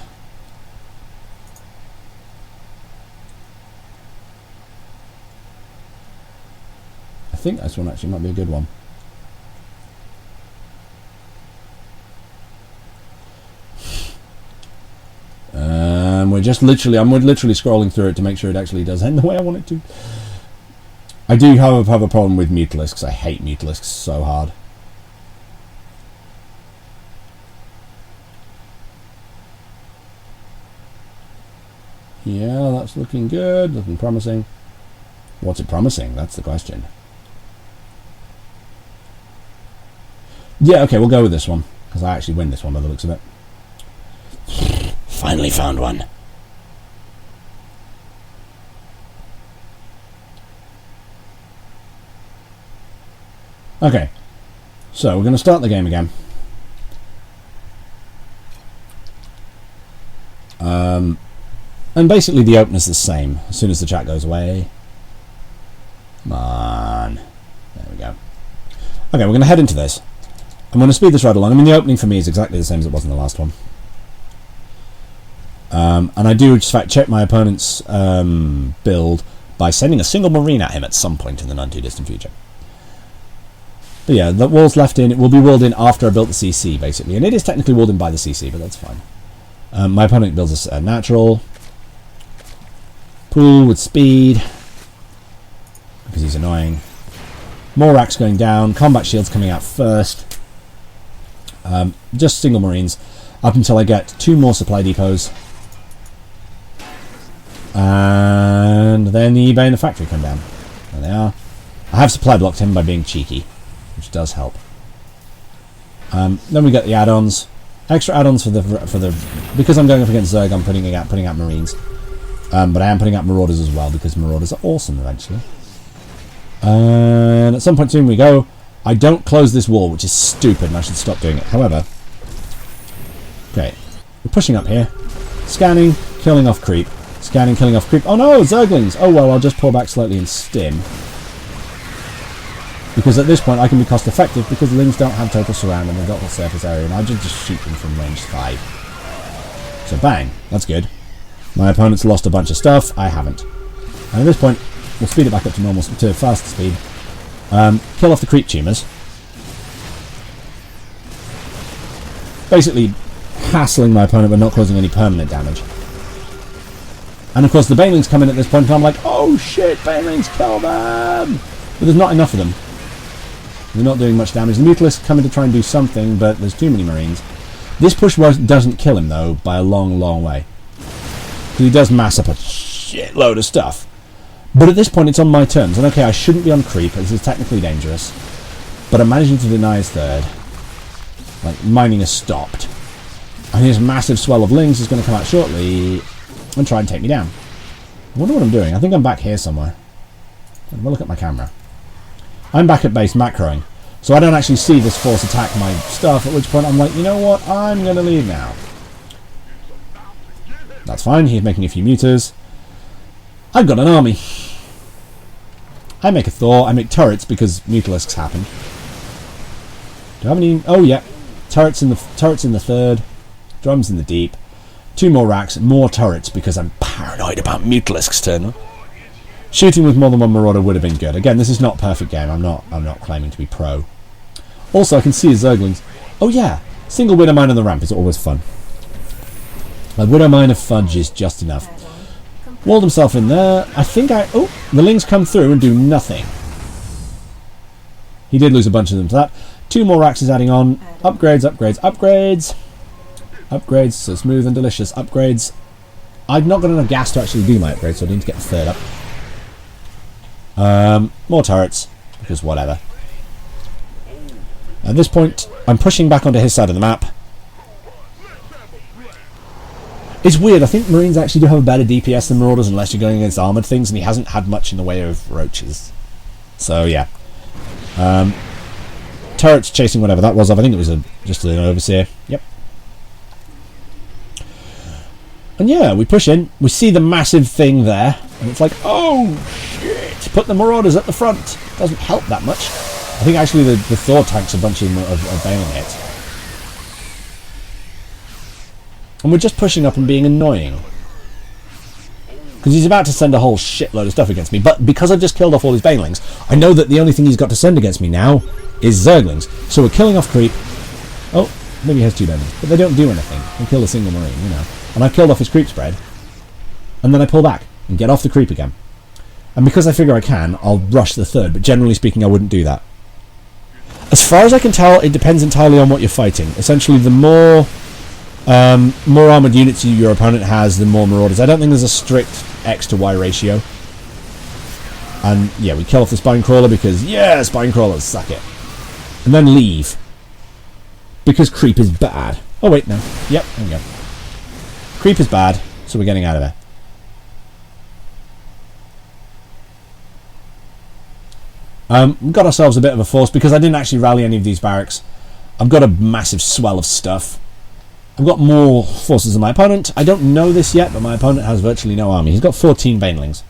I think this one actually might be a good one. I'm literally scrolling through it to make sure it actually does end the way I want it to. I do have a problem with mutalisks. I hate mutalisks so hard. Yeah, that's looking good, looking promising. What's it promising? That's the question. Yeah, okay, we'll go with this one, because I actually win this one by the looks of it. Finally found one. Okay, so we're going to start the game again. And basically the opener's the same as soon as the chat goes away. Come on. There we go. Okay, we're going to head into this. I'm going to speed this right along. I mean, the opening for me is exactly the same as it was in the last one. And I do just fact check my opponent's build by sending a single marine at him at some point in the not too distant future. But yeah, the wall's left in. It will be walled in after I built the CC, basically. And it is technically walled in by the CC, but that's fine. My opponent builds a natural. Pool with speed. Because he's annoying. More racks going down. Combat shields coming out first. Just single marines. Up until I get 2 more supply depots. And then the eBay and the factory come down. There they are. I have supply blocked him by being cheeky, which does help. Then we get the add-ons. Extra add-ons for the because I'm going up against Zerg, I'm putting out marines. But I am putting out marauders as well, because marauders are awesome eventually. And at some point soon we go. I don't close this wall, which is stupid, and I should stop doing it. However, okay, we're pushing up here. Scanning, killing off creep. Scanning, killing off creep. Oh no, Zerglings! Oh well, I'll just pull back slightly and stim. Because at this point I can be cost effective because the Lings don't have total surround and they've got the surface area, and I just shoot them from range 5. So bang, that's good. My opponent's lost a bunch of stuff, I haven't. And at this point, we'll speed it back up to normal, to faster speed. Kill off the creep tumors. Basically hassling my opponent but not causing any permanent damage. And of course the banelings come in at this point and I'm like, oh shit, banelings, kill them! But there's not enough of them. They're not doing much damage. The mutalisks come in to try and do something, but there's too many marines. This push doesn't kill him though, by a long, long way. Because he does mass up a shitload of stuff. But at this point it's on my terms, and okay, I shouldn't be on creep, as it's technically dangerous. but I'm managing to deny his third. Like, mining has stopped. And his massive swell of lings is going to come out shortly and try and take me down. I wonder what I'm doing. I think I'm back here somewhere. Have a look at my camera. I'm back at base macroing, so I don't actually see this force attack my stuff, at which point I'm like, you know what, I'm going to leave now. That's fine, he's making a few muters. I've got an army. I make a Thor, I make turrets because mutalisks happen. Do I have any? Oh yeah, turrets in the third, drums in the deep, 2 more racks, more turrets because I'm paranoid about mutalisks turn. Shooting with more than one marauder would have been good. Again, this is not a perfect game. I'm not claiming to be pro. Also, I can see his Zerglings. Oh yeah, single Widow Mine on the ramp is always fun. A Widow Mine of fudge is just enough. Walled himself in there. I think oh, the lings come through and do nothing. He did lose a bunch of them to that. 2 more racks is adding on. Upgrades, upgrades, upgrades. Upgrades, so smooth and delicious. Upgrades. I've not got enough gas to actually do my upgrades, so I need to get the third up. More turrets, because whatever. At this point, I'm pushing back onto his side of the map. It's weird, I think Marines actually do have a better DPS than Marauders unless you're going against armoured things, and he hasn't had much in the way of roaches. So, yeah. Turrets chasing whatever that was. I think it was just an overseer. Yep. And yeah, we push in. We see the massive thing there. And it's like, oh, shit. Put the Marauders at the front. Doesn't help that much. I think actually the Thor tanks a bunch of bailing hits. And we're just pushing up and being annoying. Because he's about to send a whole shitload of stuff against me. But because I've just killed off all his banelings, I know that the only thing he's got to send against me now is Zerglings. So we're killing off creep. Oh, maybe he has 2 banelings. But they don't do anything. They kill a single Marine, you know. And I've killed off his creep spread. And then I pull back and get off the creep again. And because I figure I can, I'll rush the third. But generally speaking, I wouldn't do that. As far as I can tell, it depends entirely on what you're fighting. Essentially, the more armoured units your opponent has, the more Marauders. I don't think there's a strict X to Y ratio. And yeah, we kill off the Spine Crawler because, yeah, Spine Crawlers, suck it. And then leave. Because creep is bad. Oh wait, no. Yep, there we go. Creep is bad, so we're getting out of there. We've got ourselves a bit of a force because I didn't actually rally any of these barracks. I've got a massive swell of stuff. I've got more forces than my opponent. I don't know this yet, but my opponent has virtually no army. He's got 14 banelings.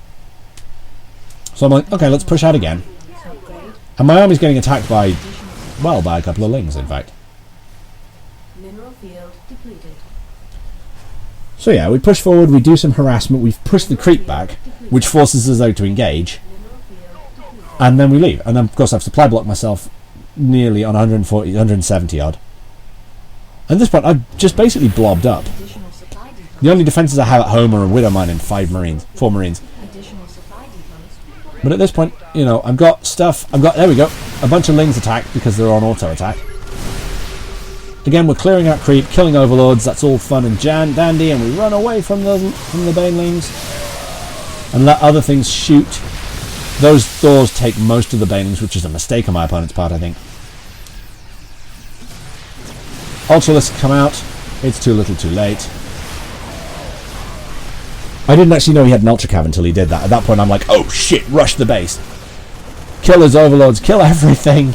So I'm like, okay, let's push out again. And my army's getting attacked by, well, by a couple of lings, in fact. Mineral field depleted. So yeah, we push forward, we do some harassment, we've pushed the creep back, which forces us out to engage. And then we leave. And then, of course, I've supply blocked myself nearly on 140, 170 odd. At this point, I've just basically blobbed up. The only defences I have at home are a Widow Mine and 4 Marines. But at this point, you know, I've got stuff. There we go. A bunch of lings attack because they're on auto attack. Again, we're clearing out creep, killing overlords. That's all fun and dandy, and we run away from the banelings and let other things shoot. Those Thors take most of the banelings, which is a mistake on my opponent's part, I think. Ultralisks come out. It's too little, too late. I didn't actually know he had an Ultra Cav until he did that. At that point, I'm like, oh shit, rush the base. Kill his overlords, kill everything.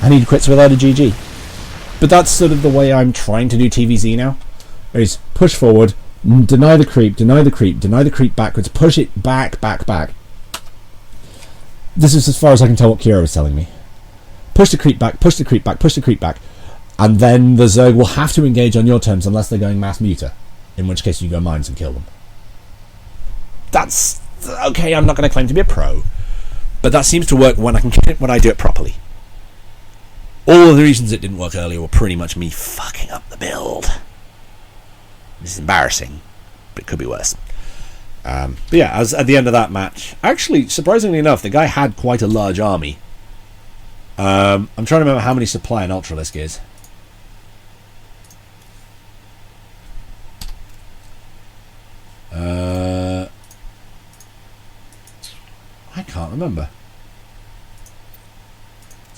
And he quits without a GG. But that's sort of the way I'm trying to do TVZ now. Is push forward, deny the creep, deny the creep, deny the creep backwards, push it back, back, back. This is as far as I can tell what Kira was telling me. Push the creep back, push the creep back, push the creep back. And then the Zerg will have to engage on your terms unless they're going mass muter. In which case you go mines and kill them. That's okay, I'm not going to claim to be a pro. But that seems to work when I do it properly. All of the reasons it didn't work earlier were pretty much me fucking up the build. This is embarrassing, but it could be worse. But yeah, as at the end of that match, actually, surprisingly enough, the guy had quite a large army. I'm trying to remember how many supply an Ultralisk is. I can't remember.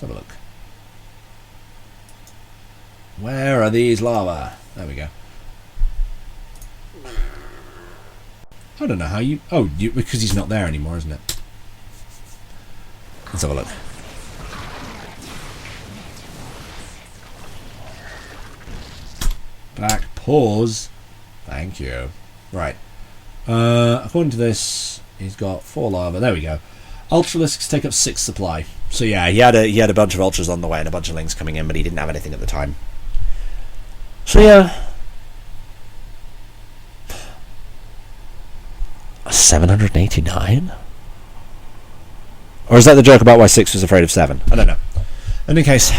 Let's have a look. Where are these lava? There we go. I don't know how you... Oh, because he's not there anymore, isn't it? Let's have a look. Back. Pause. Thank you. Right. According to this, he's got 4 lava. There we go. Ultralisks take up 6 supply. So yeah, he had a bunch of ultras on the way and a bunch of links coming in, but he didn't have anything at the time. So yeah. 789? Or is that the joke about why 6 was afraid of 7? I don't know. In any case,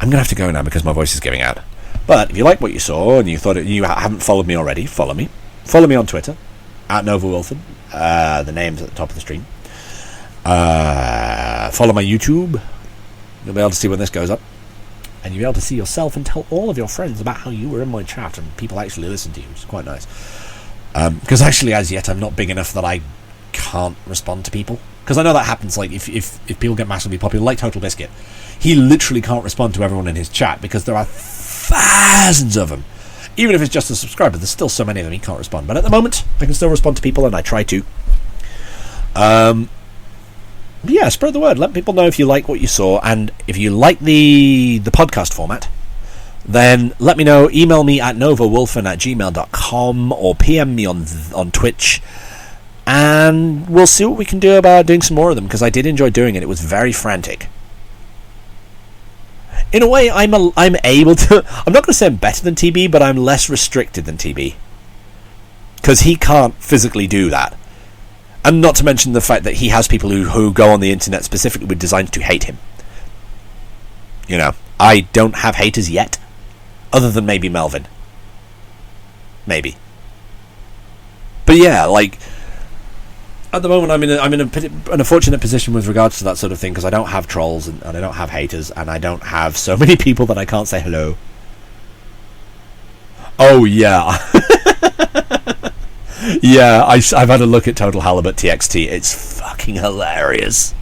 I'm going to have to go now because my voice is giving out. But if you like what you saw and you thought you haven't followed me already, follow me. Follow me on Twitter, at Novawulfen. The name's at the top of the stream. Follow my YouTube. You'll be able to see when this goes up. And you'll be able to see yourself and tell all of your friends about how you were in my chat and people actually listen to you, which is quite nice. Because actually, as yet, I'm not big enough that I can't respond to people. Because I know that happens, like, if people get massively popular, like Total Biscuit. He literally can't respond to everyone in his chat because there are thousands of them. Even if it's just a subscriber, there's still so many of them he can't respond. But at the moment, I can still respond to people, and I try to. Yeah, spread the word. Let people know if you like what you saw, and if you like the podcast format, then let me know. Email me at novawulfen@gmail.com or PM me on Twitch, and we'll see what we can do about doing some more of them, because I did enjoy doing it. It was very frantic. In a way, I'm able to... I'm not going to say I'm better than TB, but I'm less restricted than TB. Because he can't physically do that. And not to mention the fact that he has people who go on the internet specifically with designs to hate him. You know, I don't have haters yet. Other than maybe Melvin. Maybe. But yeah, like... At the moment, I'm in an unfortunate position with regards to that sort of thing, because I don't have trolls and I don't have haters and I don't have so many people that I can't say hello. Oh yeah, yeah. I've had a look at Total Halibut TXT. It's fucking hilarious,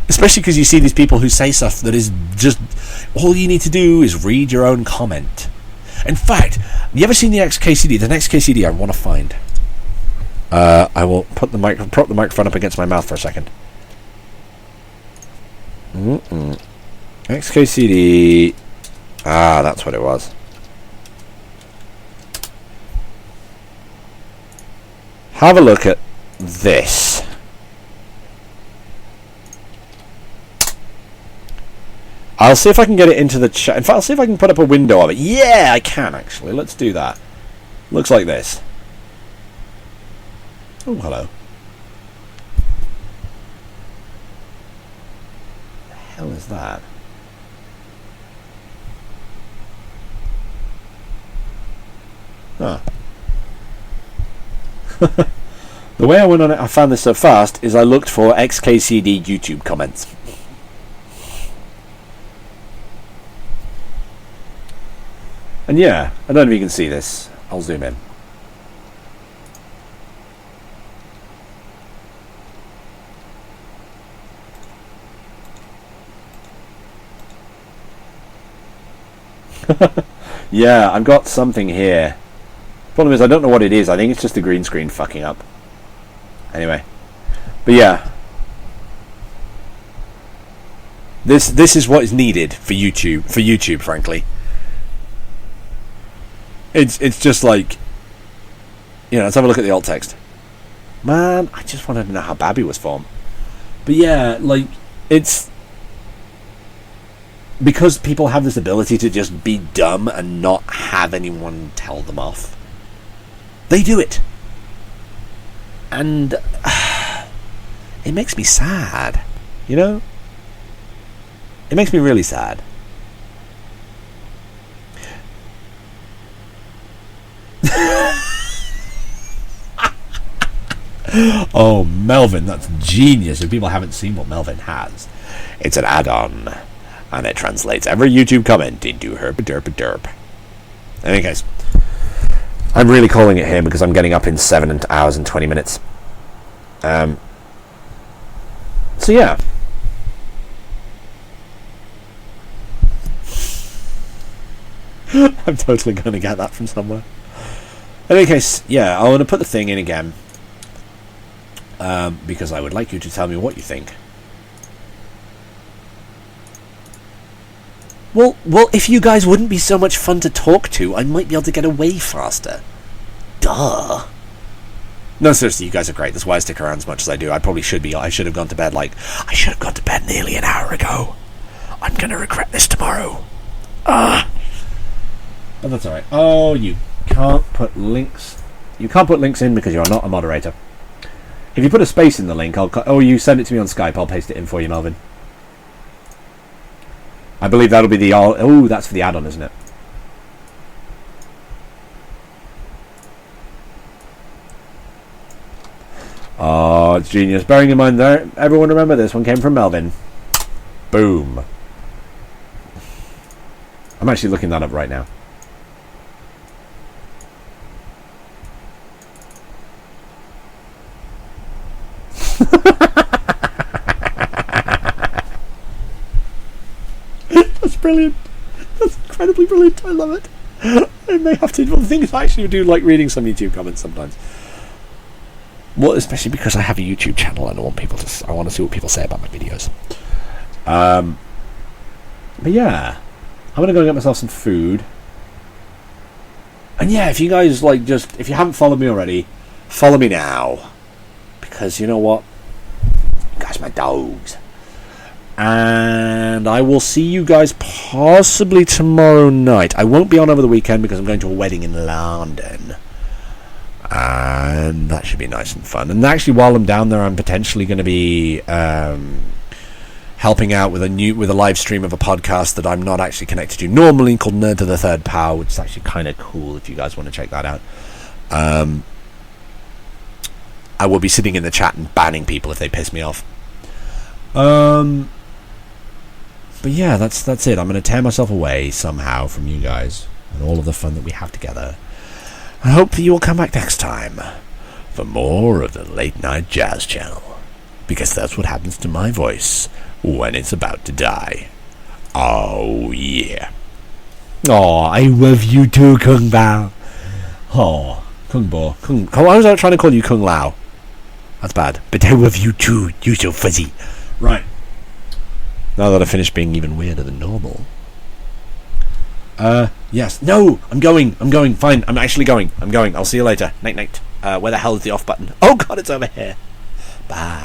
especially because you see these people who say stuff that is just all you need to do is read your own comment. In fact, have you ever seen the XKCD? The next KCD I want to find. I will prop the microphone up against my mouth for a second. XKCD. Ah, that's what it was. Have a look at this. I'll see if I can get it into the chat. In fact, I'll see if I can put up a window of it. Yeah, I can actually. Let's do that. Looks like this. Oh, hello. The hell is that? Huh. The way I went on it, I found this so fast, is I looked for XKCD YouTube comments. And yeah, I don't know if you can see this. I'll zoom in. Yeah, I've got something here. Problem is, I don't know what it is. I think it's just the green screen fucking up. Anyway, but yeah, this is what is needed for YouTube. For YouTube, frankly, it's just like, you know. Let's have a look at the alt text. Man, I just wanted to know how Babby was formed. But yeah, like it's. Because people have this ability to just be dumb and not have anyone tell them off, they do it. And it makes me sad, you know? It makes me really sad. Oh, Melvin, that's genius. If people haven't seen what Melvin has, it's an add-on. And it translates every YouTube comment into herp-a-derp-a-derp. In any case, I'm really calling it here because I'm getting up in 7 hours and 20 minutes. So yeah. I'm totally going to get that from somewhere. In any case, yeah, I want to put the thing in again. Because I would like you to tell me what you think. Well, if you guys wouldn't be so much fun to talk to, I might be able to get away faster. Duh. No, seriously, you guys are great. That's why I stick around as much as I do. I probably should be. I should have gone to bed I should have gone to bed nearly an hour ago. I'm going to regret this tomorrow. But that's alright. Oh, you can't put links. You can't put links in because you're not a moderator. If you put a space in the link, you send it to me on Skype, I'll paste it in for you, Melvin. I believe that'll be the... Oh, that's for the add-on, isn't it? Oh, it's genius. Bearing in mind there, everyone remember this one came from Melvin. Boom. I'm actually looking that up right now. That's brilliant. That's incredibly brilliant. I love it. I may have to. Well, the thing is, I actually do like reading some YouTube comments sometimes. Well, especially because I have a YouTube channel and I want to see what people say about my videos. But yeah, I'm gonna go get myself some food. And yeah, if you guys if you haven't followed me already, follow me now. Because you know what? You guys are my dogs. And I will see you guys possibly tomorrow night. I won't be on over the weekend because I'm going to a wedding in London. And that should be nice and fun. And actually, while I'm down there, I'm potentially going to be helping out with a live stream of a podcast that I'm not actually connected to normally, called Nerd to the Third Power, which is actually kind of cool if you guys want to check that out. I will be sitting in the chat and banning people if they piss me off. But yeah, that's it. I'm going to tear myself away somehow from you guys and all of the fun that we have together. I hope that you will come back next time for more of the Late Night Jazz Channel, because that's what happens to my voice when it's about to die. Oh yeah. Oh, I love you too, Kung Bao. Oh, Kung Bo. Why was I trying to call you Kung Lao? That's bad. But I love you too. You're so fuzzy. Right. Now that I've finished being even weirder than normal. Yes. No! I'm going. Fine. I'm actually going. I'll see you later. Night. Where the hell is the off button? Oh god, it's over here. Bye.